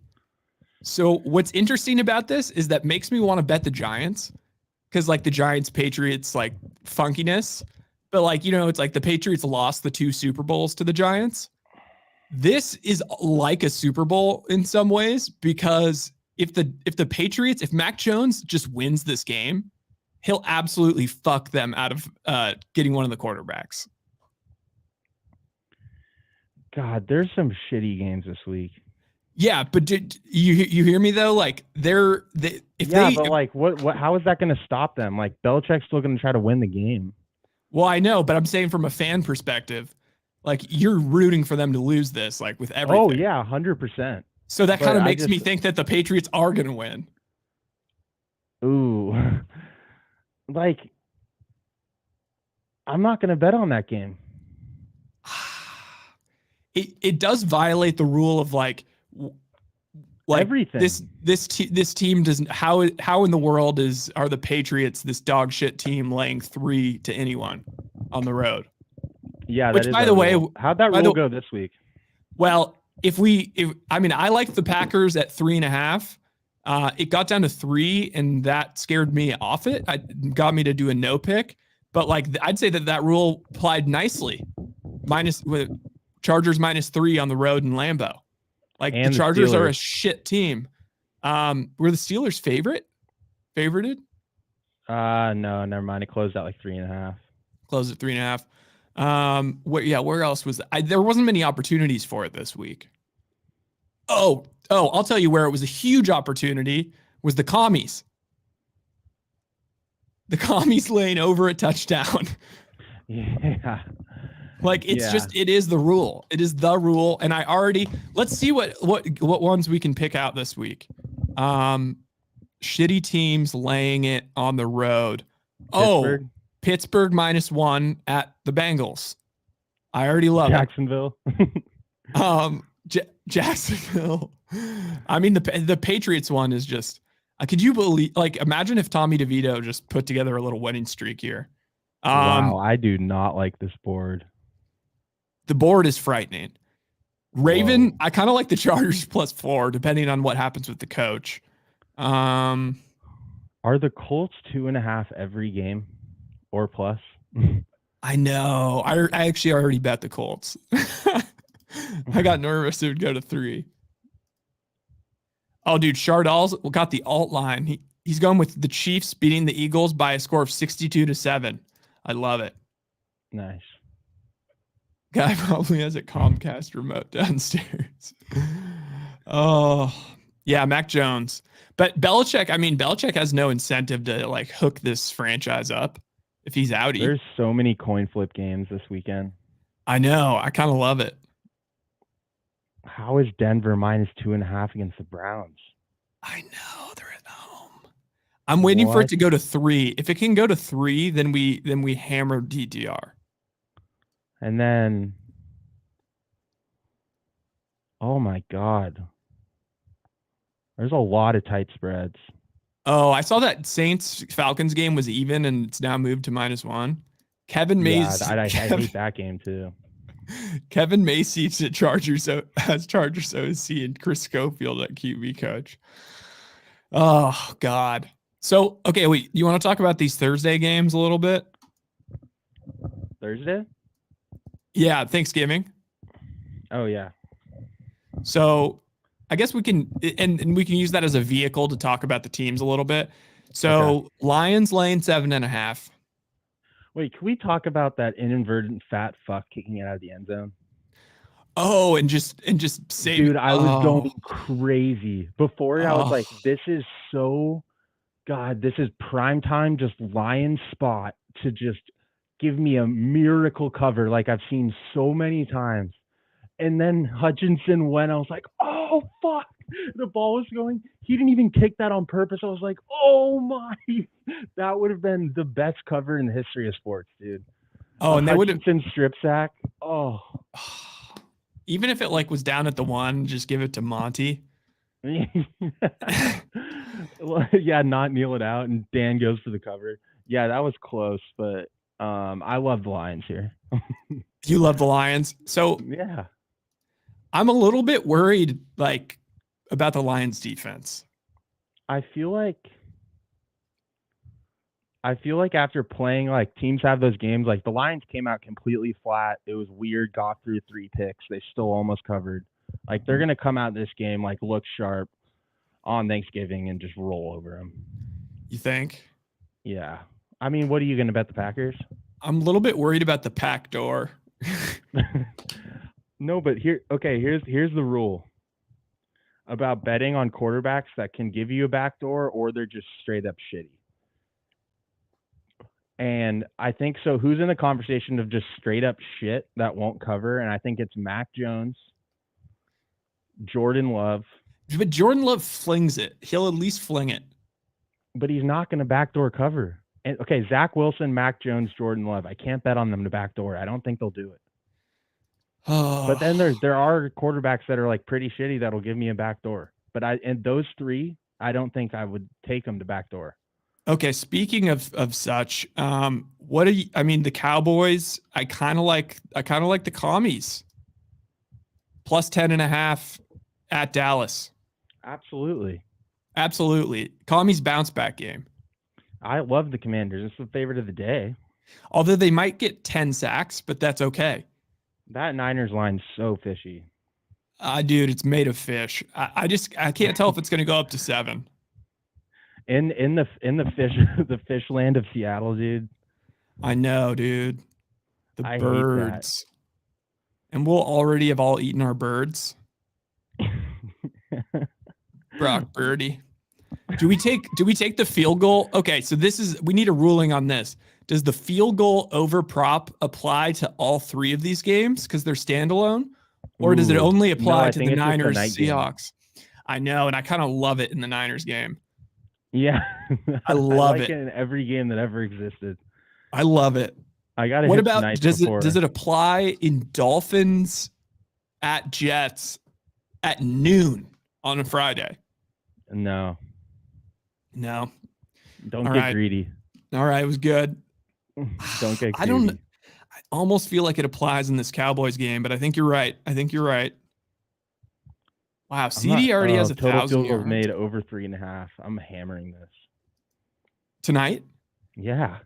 So what's interesting about this is that makes me want to bet the Giants, because like the Giants Patriots like funkiness, but like, you know, it's like the Patriots lost the 2 Super Bowls to the Giants. This is like a Super Bowl in some ways, because if Mac Jones just wins this game, he'll absolutely fuck them out of getting one of the quarterbacks. God, there's some shitty games this week. Yeah, but did you hear me though? Like but like what how is that going to stop them? Like Belichick's still going to try to win the game. Well, I know, but I'm saying from a fan perspective, like you're rooting for them to lose this, like with everything. Oh yeah, 100%. So that kind of makes me think that the Patriots are going to win. Ooh, like I'm not going to bet on that game. It does violate the rule of like everything. This team doesn't. How in the world are the Patriots, this dog shit team, laying 3 to anyone on the road? Yeah, which by the way, how'd that rule go this week? Well, I like the Packers at 3.5. It got down to 3, and that scared me off it. It got me to do a no pick, but like I'd say that rule applied nicely. Chargers -3 on the road in Lambeau. Like and the Chargers are a shit team. Were the Steelers favorited? No, never mind. It closed out like 3.5. Closed at 3.5. Where else was there wasn't many opportunities for it this week. Oh, I'll tell you where it was a huge opportunity was the Commies. The Commies laying over a touchdown. Yeah. Like it is the rule. It is the rule. And let's see what ones we can pick out this week. Shitty teams laying it on the road. Pittsburgh -1 at the Bengals. I already love Jacksonville. Jacksonville. I mean, the Patriots one is just, could you believe, like, imagine if Tommy DeVito just put together a little winning streak here. Wow, I do not like this board. The board is frightening. Raven, I kind of like the Chargers +4, depending on what happens with the coach. Are the Colts 2.5 every game or plus? I know. I actually already bet the Colts. I got nervous it would go to 3. Oh, dude, Shardall's got the alt line. He's going with the Chiefs beating the Eagles by a score of 62-7. I love it. Nice. Guy probably has a Comcast remote downstairs. Oh, yeah, Mac Jones. But Belichick has no incentive to like hook this franchise up if he's outie. There's so many coin flip games this weekend. I know. I kind of love it. How is Denver -2.5 against the Browns? I know, they're at home. I'm waiting for it to go to 3. If it can go to 3, then we hammer DTR. And then, oh my God, there's a lot of tight spreads. Oh, I saw that Saints-Falcons game was even, and it's now moved to -1. Kevin Mays. I hate that game too. Kevin Macy to Chargers OC and Chris Schofield at QB coach. Oh God. So okay, wait. You want to talk about these Thursday games a little bit? Thursday? Yeah, Thanksgiving. Oh yeah. So I guess we can and we can use that as a vehicle to talk about the teams a little bit. So Lions laying 7.5. Wait, can we talk about that inadvertent fat fuck kicking it out of the end zone? Oh, and just save. Dude, I was going crazy. Before I was like, this is prime time, just Lions spot to just give me a miracle cover like I've seen so many times. And then Hutchinson went, I was like, oh fuck. The ball was going. He didn't even kick that on purpose. I was like, oh my. That would have been the best cover in the history of sports, dude. Oh, and they would have strip sack. Oh. Even if it like was down at the 1, just give it to Monty. Yeah, not kneel it out, and Dan goes for the cover. Yeah, that was close, but I love the Lions here. You love the Lions. So yeah. I'm a little bit worried like about the Lions defense. I feel like after playing, like, teams have those games, like the Lions came out completely flat. It was weird. Goff threw 3 picks. They still almost covered. Like, they're going to come out this game, like, look sharp on Thanksgiving and just roll over them. You think? Yeah. I mean, what are you going to bet the Packers? I'm a little bit worried about the pack door. No, but here's the rule about betting on quarterbacks that can give you a backdoor or they're just straight up shitty. And I think so. Who's in the conversation of just straight up shit that won't cover? And I think it's Mac Jones, Jordan Love. But Jordan Love flings it. He'll at least fling it. But he's not going to backdoor cover. And, okay, Zach Wilson, Mac Jones, Jordan Love. I can't bet on them to backdoor. I don't think they'll do it. But then there are quarterbacks that are like pretty shitty that'll give me a backdoor. But and those three, I don't think I would take them to backdoor. Okay, speaking of such, what are you? I mean, the Cowboys. I kind of like the commies. Plus 10.5 at Dallas. Absolutely. Commies bounce back game. I love the Commanders. It's the favorite of the day. Although they might get 10 sacks, but that's okay. That Niners line's so fishy. Dude, it's made of fish. I can't tell if it's going to go up to 7. In the fish land of Seattle, dude. I know, dude. I birds. And we'll already have all eaten our birds. Brock Birdie. Do we take the field goal? Okay, so we need a ruling on this. Does the field goal over prop apply to all 3 of these games because they're standalone? Or does it only apply to the Niners Seahawks? Game. I know, and I kind of love it in the Niners game. Yeah. I love it in every game that ever existed. I love it. I got it. What about does it apply in Dolphins at Jets at noon on a Friday? No. Don't get greedy. All right, it was good. Don't get greedy. I almost feel like it applies in this Cowboys game, but I think you're right. Wow, CD already has 1,000 yards. Made over 3.5. I'm hammering this tonight. Yeah.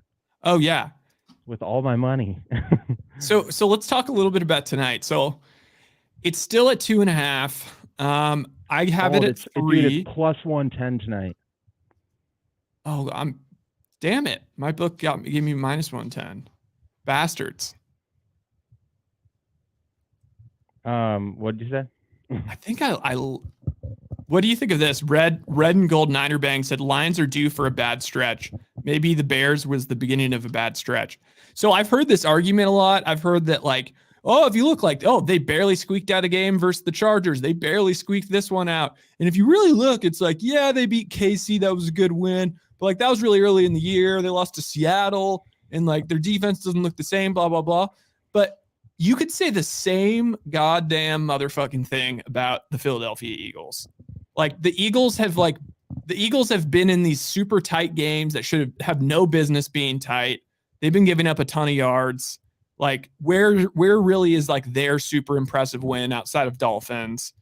Oh yeah. With all my money. So let's talk a little bit about tonight. So it's still at 2.5. I have it at 3. Dude, it's plus 110 tonight. Oh, damn it. My book gave me minus 110. Bastards. What did you say? I think what do you think of this? Red and Gold Niner Bang said Lions are due for a bad stretch. Maybe the Bears was the beginning of a bad stretch. So I've heard this argument a lot. I've heard that if you look they barely squeaked out a game versus the Chargers. They barely squeaked this one out. And if you really look, it's they beat KC. That was a good win. But that was really early in the year. They lost to Seattle and their defense doesn't look the same, blah, blah, blah. But you could say the same goddamn motherfucking thing about the Philadelphia Eagles. The Eagles have been in these super tight games that should have no business being tight. They've been giving up a ton of yards. Where really is their super impressive win outside of Dolphins?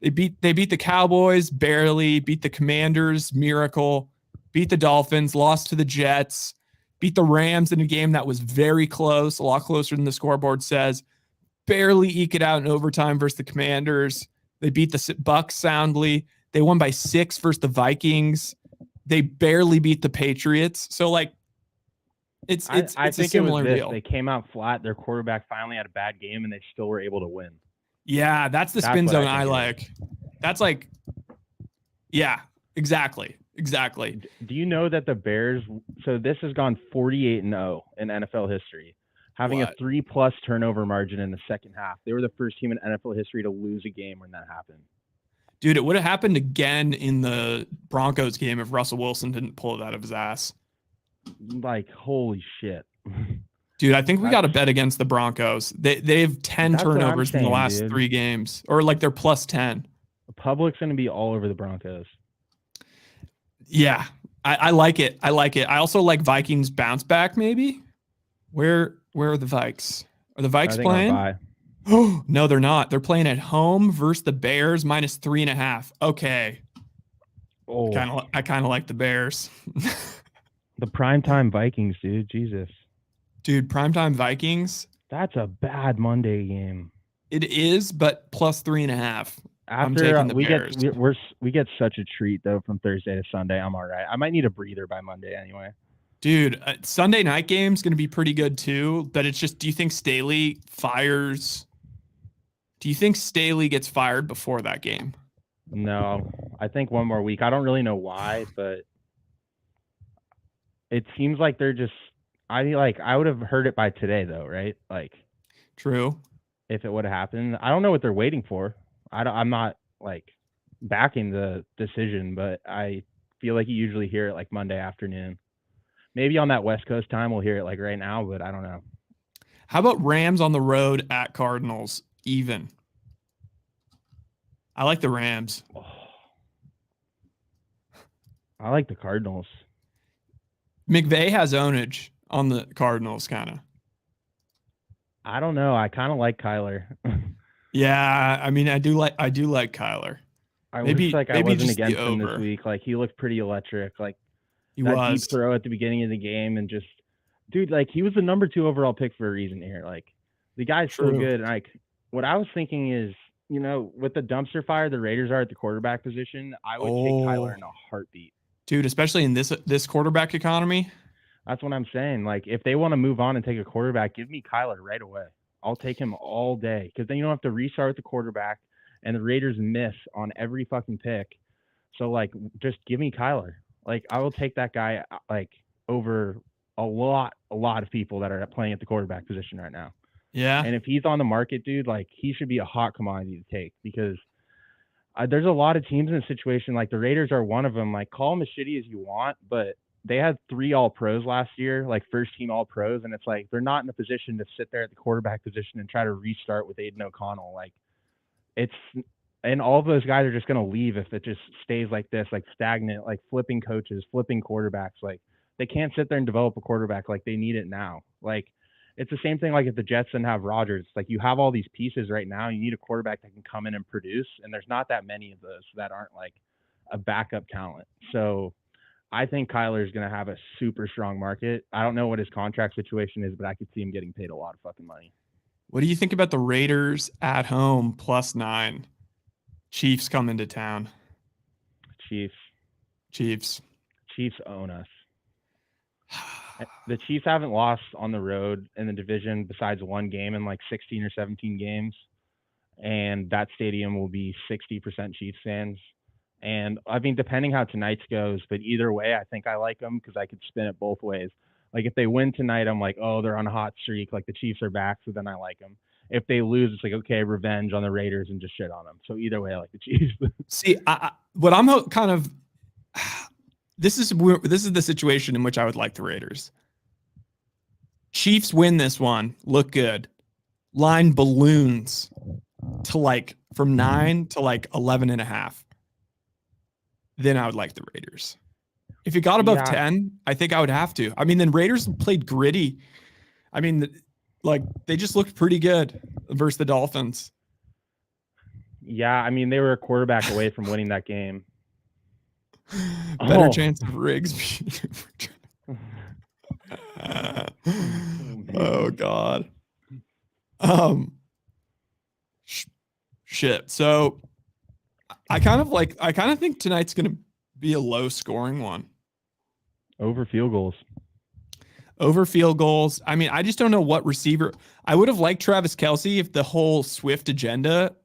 They beat the Cowboys barely, beat the Commanders, miracle, beat the Dolphins, lost to the Jets, beat the Rams in a game that was very close, a lot closer than the scoreboard says, barely eke it out in overtime versus the Commanders. They beat the Bucks soundly. They won by 6 versus the Vikings. They barely beat the Patriots. So it's I a think similar it was deal. They came out flat. Their quarterback finally had a bad game, and they still were able to win. Yeah, that's the spin zone I like. That's yeah, exactly. Do you know that the Bears? So this has gone 48-0 in NFL history, having a 3+ turnover margin in the second half. They were the first team in NFL history to lose a game when that happened. Dude, it would have happened again in the Broncos game if Russell Wilson didn't pull it out of his ass. Holy shit. Dude, I think we got to bet against the Broncos. They have 10 turnovers in the last 3 games, or they're plus 10. The public's going to be all over the Broncos. Yeah, I like it. I also like Vikings bounce back, maybe. Where are the Vikes? Are the Vikes playing? Oh, no, they're not. They're playing at home versus the Bears, minus 3.5. Okay. Oh. I kind of like the Bears. The primetime Vikings, dude. Jesus. Dude, primetime Vikings. That's a bad Monday game. It is, but plus 3.5. I'm After taking the Bears. we get such a treat though from Thursday to Sunday. I'm all right. I might need a breather by Monday anyway. Dude, Sunday night game's going to be pretty good too, but it's just, do you think Staley gets fired before that game? No, I think one more week. I don't really know why, but it seems like they're just. I would have heard it by today though, right? Like, true. If it would have happened, I don't know what they're waiting for. I'm not like backing the decision, but I feel like you usually hear it like Monday afternoon. Maybe on that West Coast time we'll hear it like right now, but I don't know. How about Rams on the road at Cardinals even? I like the Rams. Oh. I like the Cardinals. McVay has ownage on the Cardinals, kind of. I don't know. I kind of like Kyler. Yeah, I mean, I do like Kyler. I wasn't against him this week. Like, he looked pretty electric. Like, that deep throw at the beginning of the game, and just, dude, like, he was the number 2 overall pick for a reason here. Like, the guy's so good. And, like, what I was thinking is, you know, with the dumpster fire the Raiders are at the quarterback position, I would take Kyler in a heartbeat. Dude, especially in this quarterback economy. That's what I'm saying. Like, if they want to move on and take a quarterback, give me Kyler right away. I'll take him all day, because then you don't have to restart the quarterback, and the Raiders miss on every fucking pick. So, like, just give me Kyler. Like, I will take that guy, like, over a lot of people that are playing at the quarterback position right now. Yeah. And if he's on the market, dude, like, he should be a hot commodity to take, because there's a lot of teams in a situation, like the Raiders are one of them. Like, call them as shitty as you want, but they had 3 All-Pros last year, like first-team All-Pros, and it's like they're not in a position to sit there at the quarterback position and try to restart with Aiden O'Connell. Like, and all of those guys are just going to leave if it just stays like this, like stagnant, like flipping coaches, flipping quarterbacks. Like, they can't sit there and develop a quarterback. Like, they need it now. Like, it's the same thing like if the Jets didn't have Rodgers. Like, you have all these pieces right now. You need a quarterback that can come in and produce, and there's not that many of those that aren't like a backup talent. So I think Kyler is going to have a super strong market. I don't know what his contract situation is, but I could see him getting paid a lot of fucking money. What do you think about the Raiders at home +9? Chiefs come into town. Chiefs own us. The Chiefs haven't lost on the road in the division besides one game in like 16 or 17 games. And that stadium will be 60% Chiefs fans. And I mean, depending how tonight's goes, but either way, I think I like them because I could spin it both ways. Like, if they win tonight, I'm like, oh, they're on a hot streak. Like, the Chiefs are back, so then I like them. If they lose, it's like, okay, revenge on the Raiders and just shit on them. So either way, I like the Chiefs. See, what I'm kind of this is the situation in which I would like the Raiders. Chiefs win this one, look good. Line balloons to like from 9 to like 11.5. Then I would like the Raiders. If it got above 10, I think I would have to. I mean, then Raiders played gritty. I mean, like, they just looked pretty good versus the Dolphins. Yeah, I mean, they were a quarterback away from winning that game. Better chance of Riggs. Oh God. Shit. So I kind of think tonight's going to be a low scoring one. Over field goals. I mean, I just don't know what receiver. I would have liked Travis Kelce if the whole Swift agenda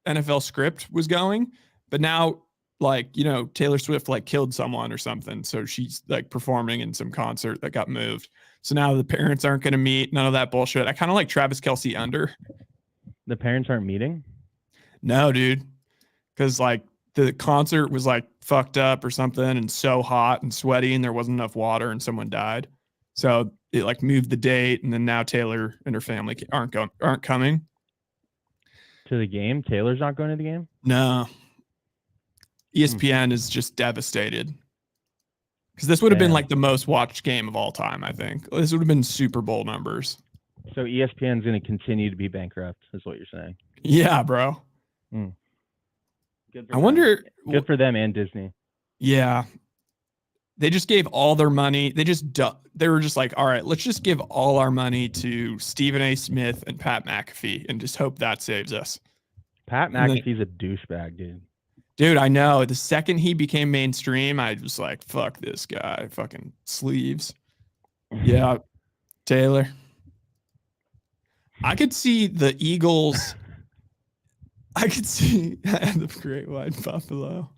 NFL script was going, but now, like, you know, Taylor Swift like killed someone or something, so she's like performing in some concert that got moved. So now the parents aren't going to meet. None of that bullshit. I kind of like Travis Kelce under. The parents aren't meeting? No, dude. Because like the concert was like fucked up or something and so hot and sweaty and there wasn't enough water and someone died. So it like moved the date, and then now Taylor and her family aren't coming to the game. Taylor's not going to the game? No. ESPN is just devastated. Because this would have been like the most watched game of all time, I think. This would have been Super Bowl numbers. So ESPN's going to continue to be bankrupt, is what you're saying? Yeah, bro. Good for them and Disney. Yeah. They just gave all their money. They were just like, all right, let's just give all our money to Stephen A. Smith and Pat McAfee and just hope that saves us. Pat McAfee's a douchebag, dude. Dude, I know. The second he became mainstream, I was like, fuck this guy. Fucking sleeves. Yeah, Taylor. I could see the Eagles. I could see the great white buffalo.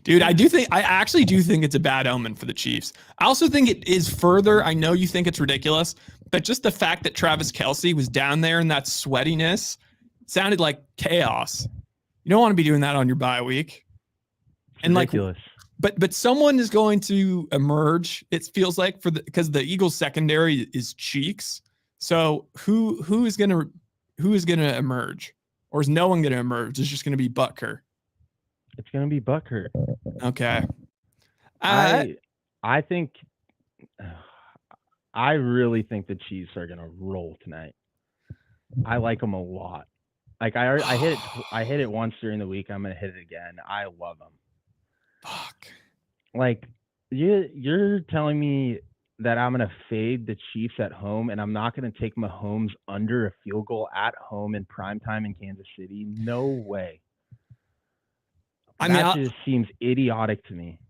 Dude, I actually do think it's a bad omen for the Chiefs. I also think it is further. I know you think it's ridiculous, but just the fact that Travis Kelce was down there in that sweatiness sounded like chaos. You don't want to be doing that on your bye week. It's ridiculous. But someone is going to emerge. It feels like because the Eagles secondary is cheeks. So who is gonna emerge? Or is no one going to emerge? It's just going to be Butker. It's going to be Butker. Okay. I think I really think the Chiefs are going to roll tonight. I like them a lot. Like I hit it once during the week. I'm going to hit it again. I love them. Fuck. Like you're telling me that I'm going to fade the Chiefs at home and I'm not going to take Mahomes under a field goal at home in primetime in Kansas City? No way. That just seems idiotic to me.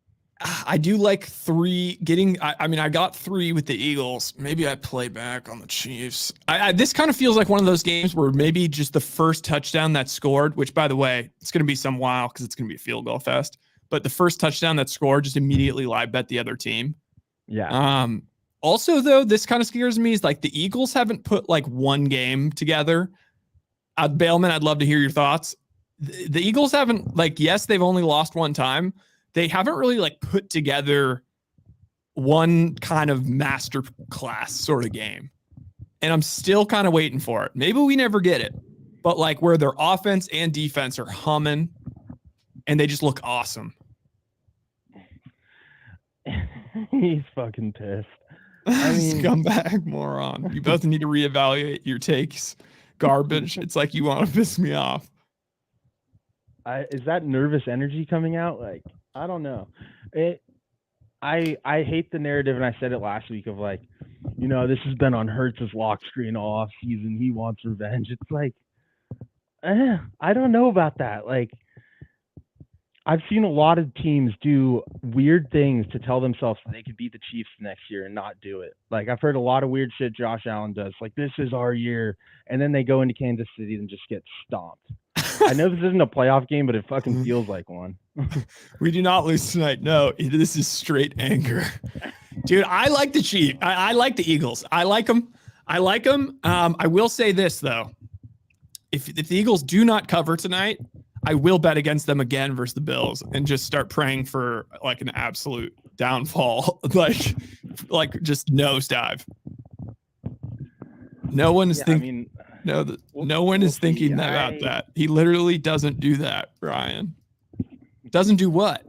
I do like three getting. I got three with the Eagles. Maybe I play back on the Chiefs. This kind of feels like one of those games where maybe just the first touchdown that scored, which by the way, it's going to be some while because it's going to be a field goal fest. But the first touchdown that scored just immediately live bet the other team. Yeah. Also, though, this kind of scares me is like the Eagles haven't put like one game together. Bailman, I'd love to hear your thoughts. The Eagles haven't yes, they've only lost one time. They haven't really put together one kind of master class sort of game. And I'm still kind of waiting for it. Maybe we never get it, but where their offense and defense are humming and they just look awesome. He's fucking pissed. Scumbag moron. You both need to reevaluate your takes. Garbage. It's like you want to piss me off. Is that nervous energy coming out? I don't know. I hate the narrative, and I said it last week of this has been on Hurts's lock screen all off season. He wants revenge. It's I don't know about that. I've seen a lot of teams do weird things to tell themselves that they could beat the Chiefs next year and not do it. I've heard a lot of weird shit Josh Allen does. This is our year. And then they go into Kansas City and just get stomped. I know this isn't a playoff game, but it fucking feels like one. We do not lose tonight. No, this is straight anger. Dude, I like the Chiefs. I like the Eagles. I like them. I will say this, though. If the Eagles do not cover tonight, I will bet against them again versus the Bills and just start praying for an absolute downfall, just nosedive. No one is thinking. No one is thinking about that. He literally doesn't do that, Brian. Doesn't do what?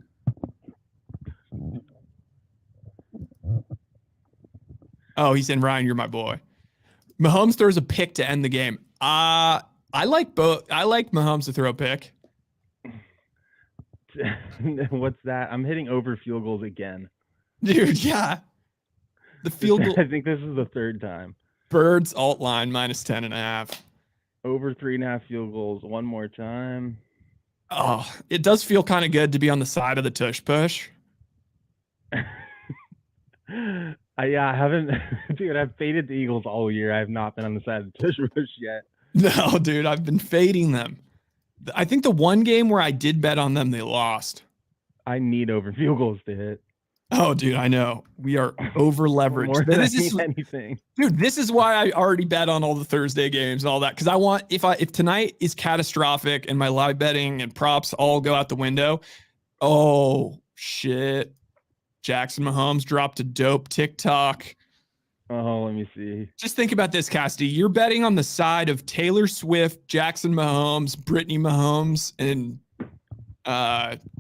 Oh, he's saying, Ryan, you're my boy. Mahomes throws a pick to end the game. I like both. I like Mahomes to throw a pick. What's that? I'm hitting over field goals again. Dude, yeah. The field goal. I think this is the third time. Birds alt line -10.5. Over 3.5 field goals. One more time. Oh, it does feel kind of good to be on the side of the tush push. I haven't. Dude, I've faded the Eagles all year. I have not been on the side of the tush push yet. No, dude, I've been fading them. I think the one game where I did bet on them, they lost. I need over field goals to hit. Oh, dude, I know. We are over leveraged. More than anything. Dude, this is why I already bet on all the Thursday games and all that. Because I want if tonight is catastrophic and my live betting and props all go out the window. Oh shit. Jackson Mahomes dropped a dope TikTok. Oh, let me see. Just think about this, Casty. You're betting on the side of Taylor Swift, Jackson Mahomes, Brittany Mahomes, and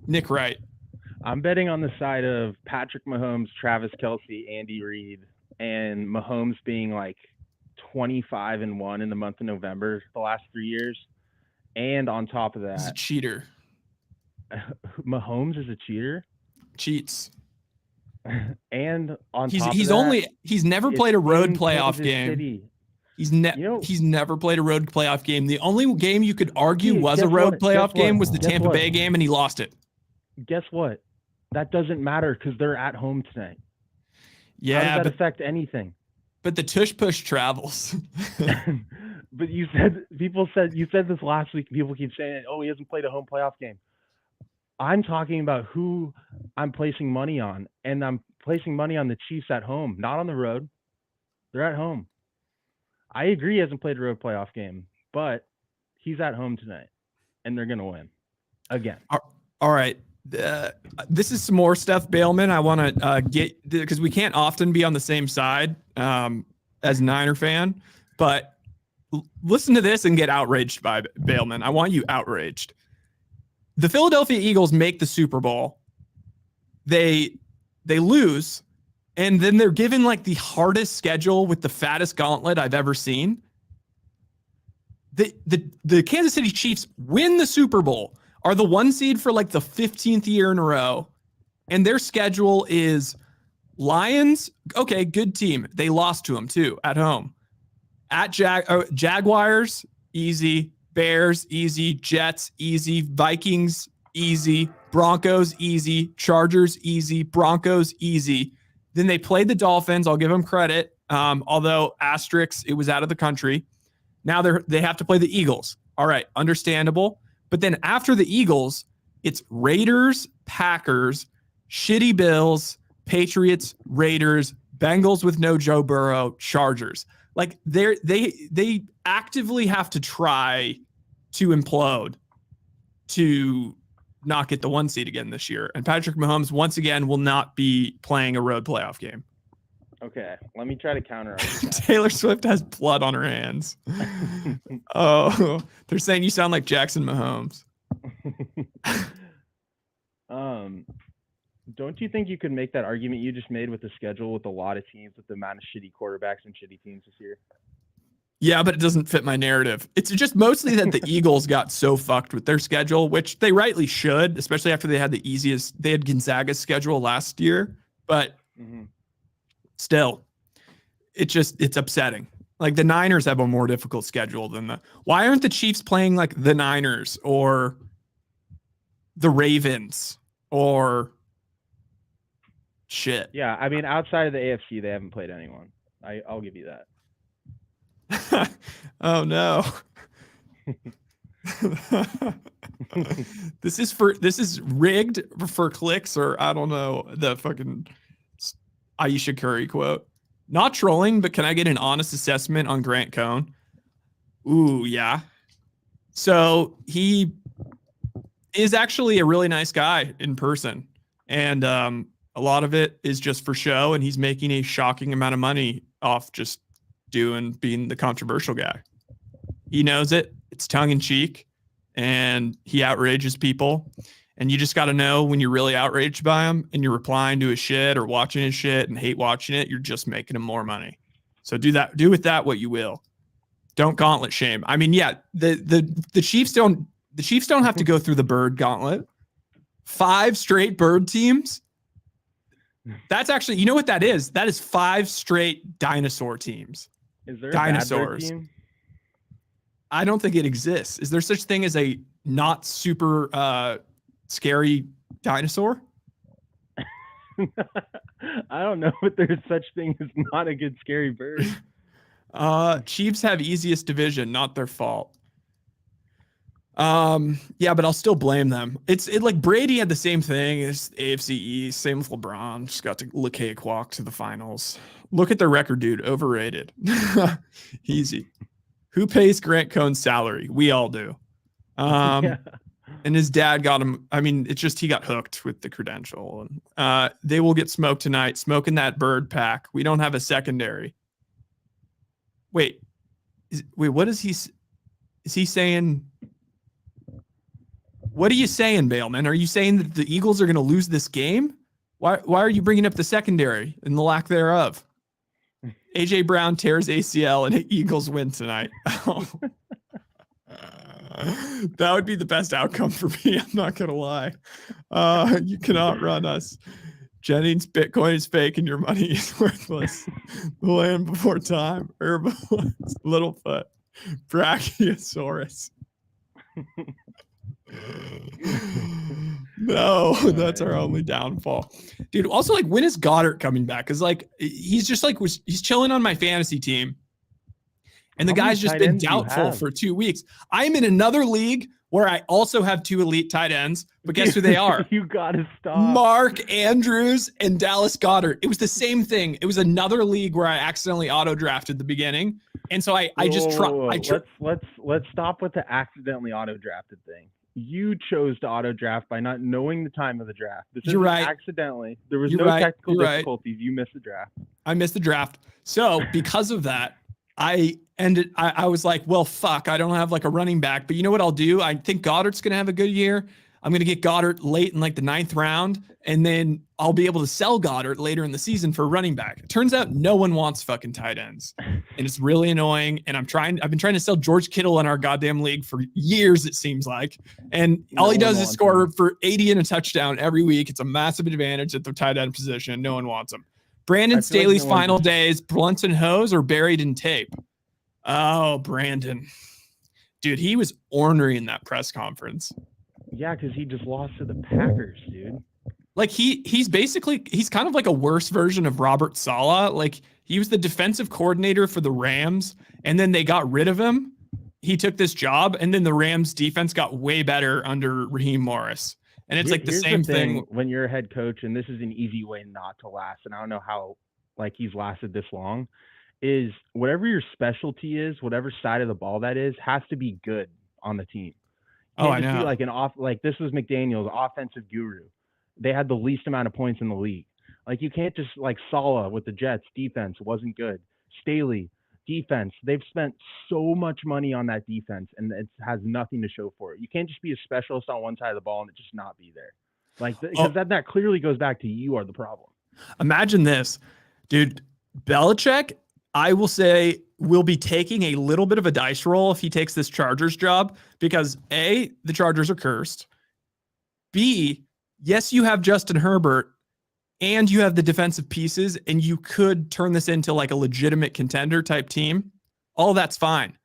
Nick Wright. I'm betting on the side of Patrick Mahomes, Travis Kelce, Andy Reid, and Mahomes being 25-1 in the month of November the last 3 years. And on top of that, he's a cheater. Mahomes is a cheater? Cheats. And on he's top of that, he's never played a road playoff game. City. He's never played a road playoff game. The only game you could argue was a road playoff game was the Tampa Bay game, and he lost it. Guess what? That doesn't matter because they're at home tonight. Yeah, How does that affect anything? But the tush push travels. But you said this last week. People keep saying, "Oh, he hasn't played a home playoff game." I'm talking about who I'm placing money on, and I'm placing money on the Chiefs at home, not on the road. They're at home. I agree he hasn't played a road playoff game, but he's at home tonight, and they're gonna win again. All right. This is some more stuff, Bailman. I want to get, because we can't often be on the same side as a Niner fan, but listen to this and get outraged by Bailman. I want you outraged. The Philadelphia Eagles make the Super Bowl. They lose, and then they're given like the hardest schedule with the fattest gauntlet I've ever seen. The Kansas City Chiefs win the Super Bowl, are the 1 seed for like the 15th year in a row, and their schedule is Lions. Okay, good team. They lost to them too at home. At Jaguars, easy. Bears, easy. Jets, easy. Vikings, easy. Broncos, easy. Chargers, easy. Broncos, easy. Then they played the Dolphins. I'll give them credit. Although asterisk, it was out of the country. Now they have to play the Eagles. All right, understandable. But then after the Eagles, it's Raiders, Packers, shitty Bills, Patriots, Raiders, Bengals with no Joe Burrow, Chargers. Like they actively have to try to implode to not get the 1 seed again this year. And Patrick Mahomes once again will not be playing a road playoff game. Okay, let me try to counter. Taylor Swift has blood on her hands. Oh, they're saying you sound like Jackson Mahomes. Don't you think you could make that argument you just made with the schedule with a lot of teams, with the amount of shitty quarterbacks and shitty teams this year? Yeah, but it doesn't fit my narrative. It's just mostly that the Eagles got so fucked with their schedule, which they rightly should, especially after they had they had Gonzaga's schedule last year. But still, it's upsetting. Like the Niners have a more difficult schedule than why aren't the Chiefs playing like the Niners or the Ravens or shit? Yeah, I mean, outside of the AFC, they haven't played anyone. I'll give you that. Oh no. This is rigged for clicks, or I don't know, the fucking Aisha Curry quote. Not trolling, but can I get an honest assessment on Grant Cohn? Ooh, yeah. So he is actually a really nice guy in person. And a lot of it is just for show, and he's making a shocking amount of money off just being the controversial guy. He knows it. It's tongue in cheek, and he outrages people. And you just got to know when you're really outraged by him and you're replying to his shit or watching his shit and hate watching it, you're just making him more money. So do with that what you will. Don't gauntlet shame. I mean, yeah, the Chiefs don't have to go through the bird gauntlet. 5 straight bird teams. That's actually, you know what that is? That is 5 straight dinosaur teams. Is there dinosaurs? A bad bird team? I don't think it exists. Is there such thing as a not super scary dinosaur? I don't know, but there's such thing as not a good scary bird. Chiefs have easiest division, not their fault. Yeah, but I'll still blame them. It's like Brady had the same thing as AFC East, same with LeBron. Just got to cakewalk to the finals. Look at their record, dude. Overrated. Easy. Who pays Grant Cohn's salary? We all do. Yeah. And his dad got him. I mean, it's just he got hooked with the credential. And they will get smoked tonight, smoking that bird pack. We don't have a secondary. Wait, what is he? Is he saying? What are you saying, Bailman? Are you saying that the Eagles are going to lose this game? Why are you bringing up the secondary and the lack thereof? AJ Brown tears ACL and Eagles win tonight. That would be the best outcome for me. I'm not going to lie. You cannot run us. Jennings, Bitcoin is fake and your money is worthless. The land before time. Herbivores. Littlefoot. Brachiosaurus. No, that's our only downfall. Dude, also like when is Goddard coming back? Because like he's just like he's chilling on my fantasy team. And the guy's just been doubtful for 2 weeks. I'm in another league where I also have 2 elite tight ends, but guess who they are? You gotta stop. Mark Andrews and Dallas Goedert. It was the same thing. It was another league where I accidentally auto drafted the beginning. And so I just let's stop with the accidentally auto drafted thing. You chose to auto draft by not knowing the time of the draft. You're right. Accidentally. There was no technical difficulties. You missed the draft. I missed the draft. So because of that, I was like, well, fuck, I don't have like a running back, but you know what I'll do? I think Goddard's going to have a good year. I'm going to get Goddard late in like the 9th round, and then I'll be able to sell Goddard later in the season for a running back. It turns out no one wants fucking tight ends, and it's really annoying. And I've been trying to sell George Kittle in our goddamn league for years, it seems like. And all he does is score for 80 and a touchdown every week. It's a massive advantage at the tight end position. No one wants him. Brandon Staley's final days, blunts and hose or buried in tape? Oh, Brandon. Dude, he was ornery in that press conference. Yeah, because he just lost to the Packers, dude. Like he's kind of like a worse version of Robert Saleh. Like he was the defensive coordinator for the Rams, and then they got rid of him. He took this job, and then the Rams defense got way better under Raheem Morris. And it's like the same thing when you're a head coach, and this is an easy way not to last. And I don't know how like he's lasted this long. Is whatever your specialty is, whatever side of the ball that is, has to be good on the team. I know. Be like this was McDaniel's offensive guru. They had the least amount of points in the league. Like you can't just like Saleh with the Jets defense wasn't good. Staley defense, they've spent so much money on that defense, and it has nothing to show for it. You can't just be a specialist on one side of the ball and it just not be there. Like because that clearly goes back to you are the problem. Imagine this, dude. Belichick, I will say, will be taking a little bit of a dice roll if he takes this Chargers job because A, the Chargers are cursed. B, yes, you have Justin Herbert and you have the defensive pieces and you could turn this into like a legitimate contender type team. All that's fine.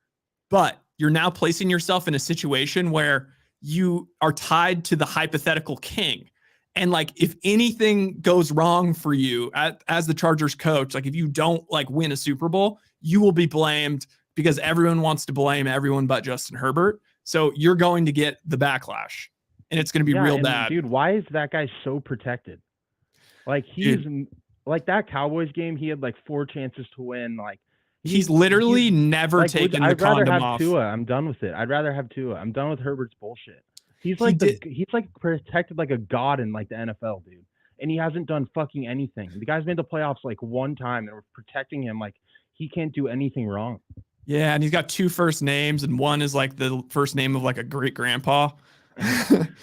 But you're now placing yourself in a situation where you are tied to the hypothetical king. And like, if anything goes wrong for you as the Chargers coach, like if you don't like win a Super Bowl, you will be blamed because everyone wants to blame everyone but Justin Herbert. So you're going to get the backlash and it's going to be real bad. Dude, why is that guy so protected? Like like that Cowboys game, he had like 4 chances to win. Like he's literally never like, taken the condom off. Tua. I'm done with it. I'd rather have Tua. I'm done with Herbert's bullshit. He's like protected like a god in like the NFL, dude. And he hasn't done fucking anything. The guy's made the playoffs like one time and we're protecting him like he can't do anything wrong. Yeah, and he's got 2 first names and one is like the first name of like a great grandpa.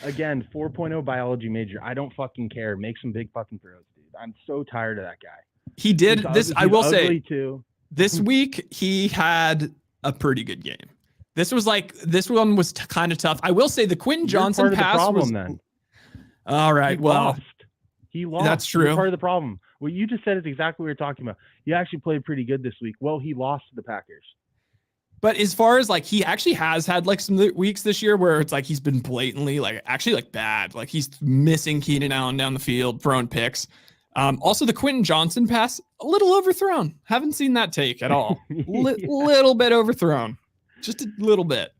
Again, 4.0 biology major. I don't fucking care. Make some big fucking throws, dude. I'm so tired of that guy. He did this. I will say too. This week he had a pretty good game. This one was kind of tough. I will say the Quentin Johnson pass was then. All right. He lost. That's true. He's part of the problem. What you just said is exactly what we were talking about. He actually played pretty good this week. Well, he lost to the Packers. But as far as like, he actually has had like some weeks this year where it's like he's been blatantly like actually like bad. Like he's missing Keenan Allen down the field, throwing picks. Also the Quentin Johnson pass, a little overthrown. Haven't seen that take at all. Little bit overthrown. Just a little bit.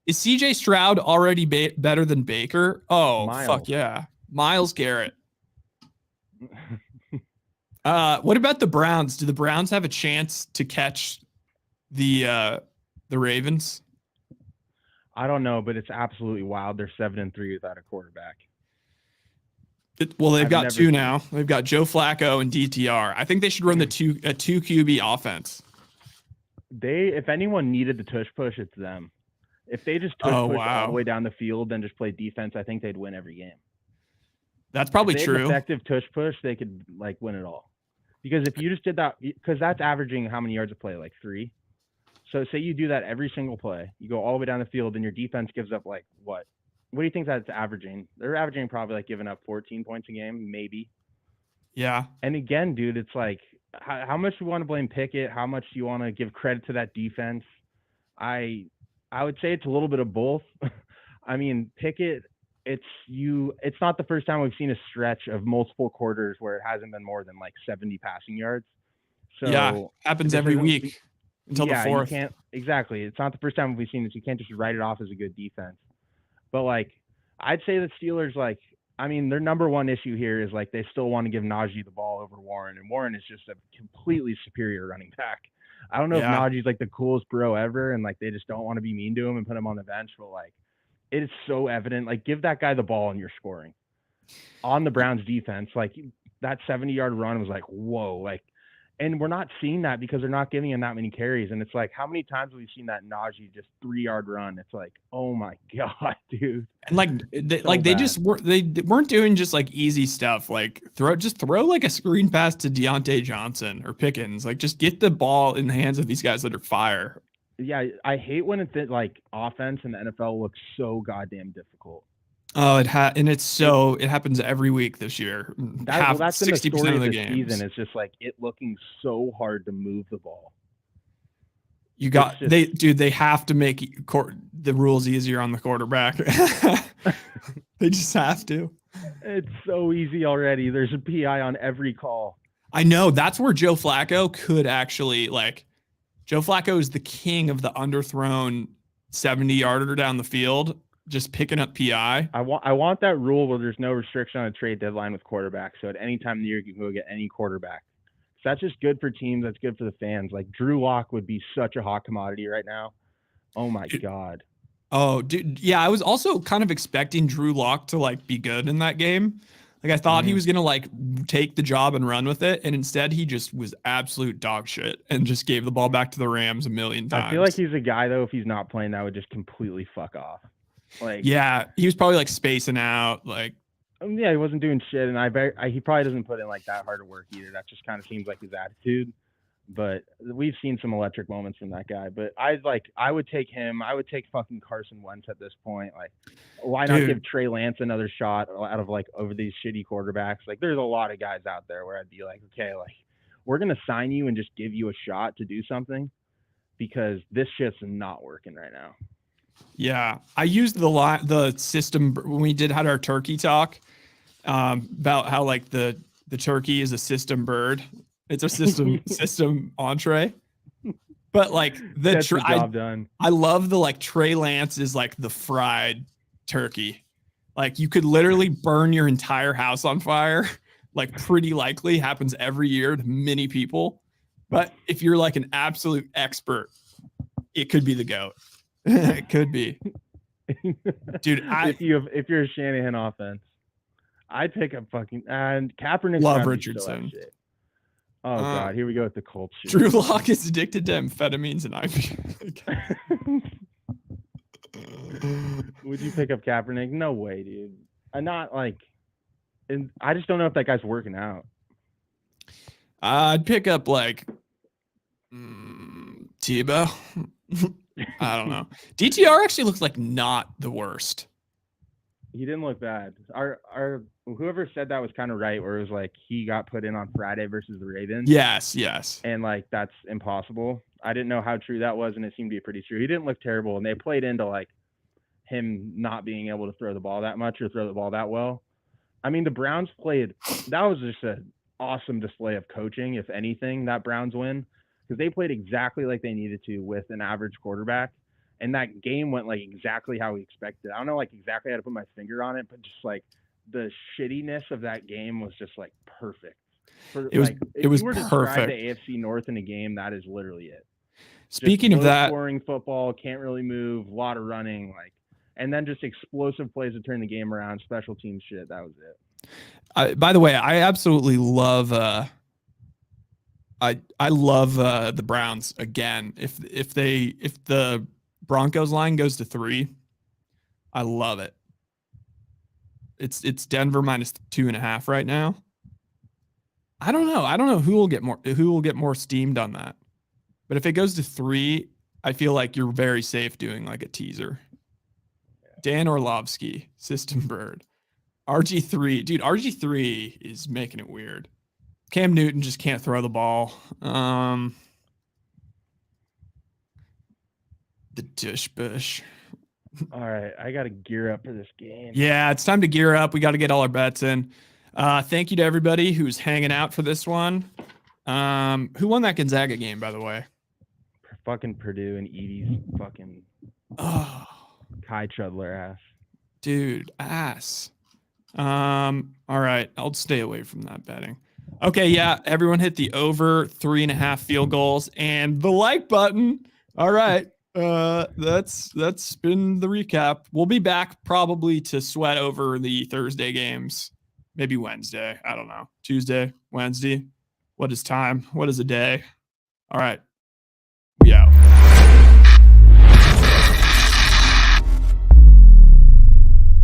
Is CJ Stroud already better than Baker? Oh, fuck yeah. Myles Garrett. What about the Browns? Do the Browns have a chance to catch the Ravens? I don't know, but it's absolutely wild. They're 7-3 without a quarterback. They've got 2 now. They've got Joe Flacco and DTR. I think they should run a 2 QB offense. If anyone needed the tush push, it's them. If they just push all the way down the field and just play defense, I think they'd win every game. That's probably true. An effective tush push, they could like win it all. Because if you just did that, because that's averaging how many yards a play, like 3. So say you do that every single play, you go all the way down the field, and your defense gives up like what? What do you think that's averaging? They're averaging probably like giving up 14 points a game, maybe. Yeah. And again, dude, it's like, how much do you want to blame Pickett? How much do you want to give credit to that defense? I would say it's a little bit of both. I mean, Pickett, it's not the first time we've seen a stretch of multiple quarters where it hasn't been more than like 70 passing yards. Yeah, So happens this every isn't week until the yeah, you fourth. can't exactly. It's not the first time we've seen this. You can't just write it off as a good defense. But like I'd say the Steelers, like, I mean, their number one issue here is like they still want to give Najee the ball over Warren, and Warren is just a completely superior running back. I don't know if Yeah. Najee's like the coolest bro ever, and like they just don't want to be mean to him and put him on the bench, but like it is so evident. Like, give that guy the ball and you're scoring. On the Browns defense, like that 70-yard run was like, whoa, like, and we're not seeing that because they're not giving him that many carries. And it's like, how many times have we seen that Najee just 3-yard run? It's like, oh my god, dude. And like they weren't doing just like easy stuff, like throw like a screen pass to Deontay Johnson or Pickens. Like, just get the ball in the hands of these guys that are fire. Yeah, I hate when it's like offense in the NFL looks so goddamn difficult. Oh, it happens every week this year. That's 60% of the games. Season. It's just like it looking so hard to move the ball. They have to make the rules easier on the quarterback. They just have to. It's so easy already. There's a PI on every call. I know. That's where Joe Flacco could actually, like, Joe Flacco is the king of the underthrown 70-yarder down the field, just picking up PI. I want that rule where there's no restriction on a trade deadline with quarterbacks. So at any time in the year, you can go get any quarterback. So that's just good for teams. That's good for the fans. Like, Drew Lock would be such a hot commodity right now. Oh my god. Oh, dude. Yeah, I was also kind of expecting Drew Lock to like be good in that game. Like, I thought he was going to like take the job and run with it. And instead he just was absolute dog shit and just gave the ball back to the Rams a million times. I feel like he's a guy though, if he's not playing, that would just completely fuck off. Like, yeah, he was probably like spacing out. Like, yeah, he wasn't doing shit. And he probably doesn't put in like that hard of work either. That just kind of seems like his attitude. But we've seen some electric moments from that guy. But I would take him. I would take fucking Carson Wentz at this point. Like, why not give Trey Lance another shot out of like over these shitty quarterbacks? Like, there's a lot of guys out there where I'd be like, okay, like, we're gonna sign you and just give you a shot to do something because this shit's not working right now. Yeah, I used the system when we had our turkey talk about how like the turkey is a system bird. It's a system entree. But like I love the like Trey Lance is like the fried turkey. Like, you could literally burn your entire house on fire. Like, pretty likely happens every year to many people. But if you're like an absolute expert, it could be the GOAT. It could be. Dude, if you're a Shanahan offense, I'd pick up fucking and Kaepernick. Love Richardson. Oh god, here we go with the Colts. Drew Lock is addicted to amphetamines and ivy. Would you pick up Kaepernick? No way, dude. I'm not like, and I just don't know if that guy's working out. I'd pick up like Tebow. I don't know. DTR actually looks like not the worst. He didn't look bad. Our whoever said that was kind of right, where it was like he got put in on Friday versus the Ravens. Yes. And like that's impossible. I didn't know how true that was, and it seemed to be pretty true. He didn't look terrible, and they played into like him not being able to throw the ball that much or throw the ball that well. I mean, the Browns played. That was just an awesome display of coaching, if anything, that Browns win, because they played exactly like they needed to with an average quarterback. And that game went like exactly how we expected. I don't know like exactly how to put my finger on it, but just like the shittiness of that game was just like perfect. It was perfect. If you were to describe the AFC North in a game, that is literally it. Speaking just of that, scoring football, can't really move, a lot of running, like, and then just explosive plays to turn the game around, special team shit. That was it. By the way, I absolutely love. I love the Browns again. If the Broncos line goes to 3, I love it. It's Denver -2.5 right now. I don't know who will get more steamed on that. But if it goes to 3, I feel like you're very safe doing like a teaser. Dan Orlovsky, System Bird. RG3. Dude, RG3 is making it weird. Cam Newton just can't throw the ball. The Dish Bush. All right, I got to gear up for this game. Yeah, it's time to gear up. We got to get all our bets in. Thank you to everybody who's hanging out for this one. Who won that Gonzaga game, by the way? Fucking Purdue and Edie's fucking Kai Trudler ass. Dude, ass. All right, I'll stay away from that betting. Okay, yeah, everyone hit the over 3.5 field goals and the like button. All right. That's been the recap. We'll be back probably to sweat over the Thursday games. Maybe Wednesday. I don't know. Tuesday, Wednesday. What is time? What is a day? All right. We out.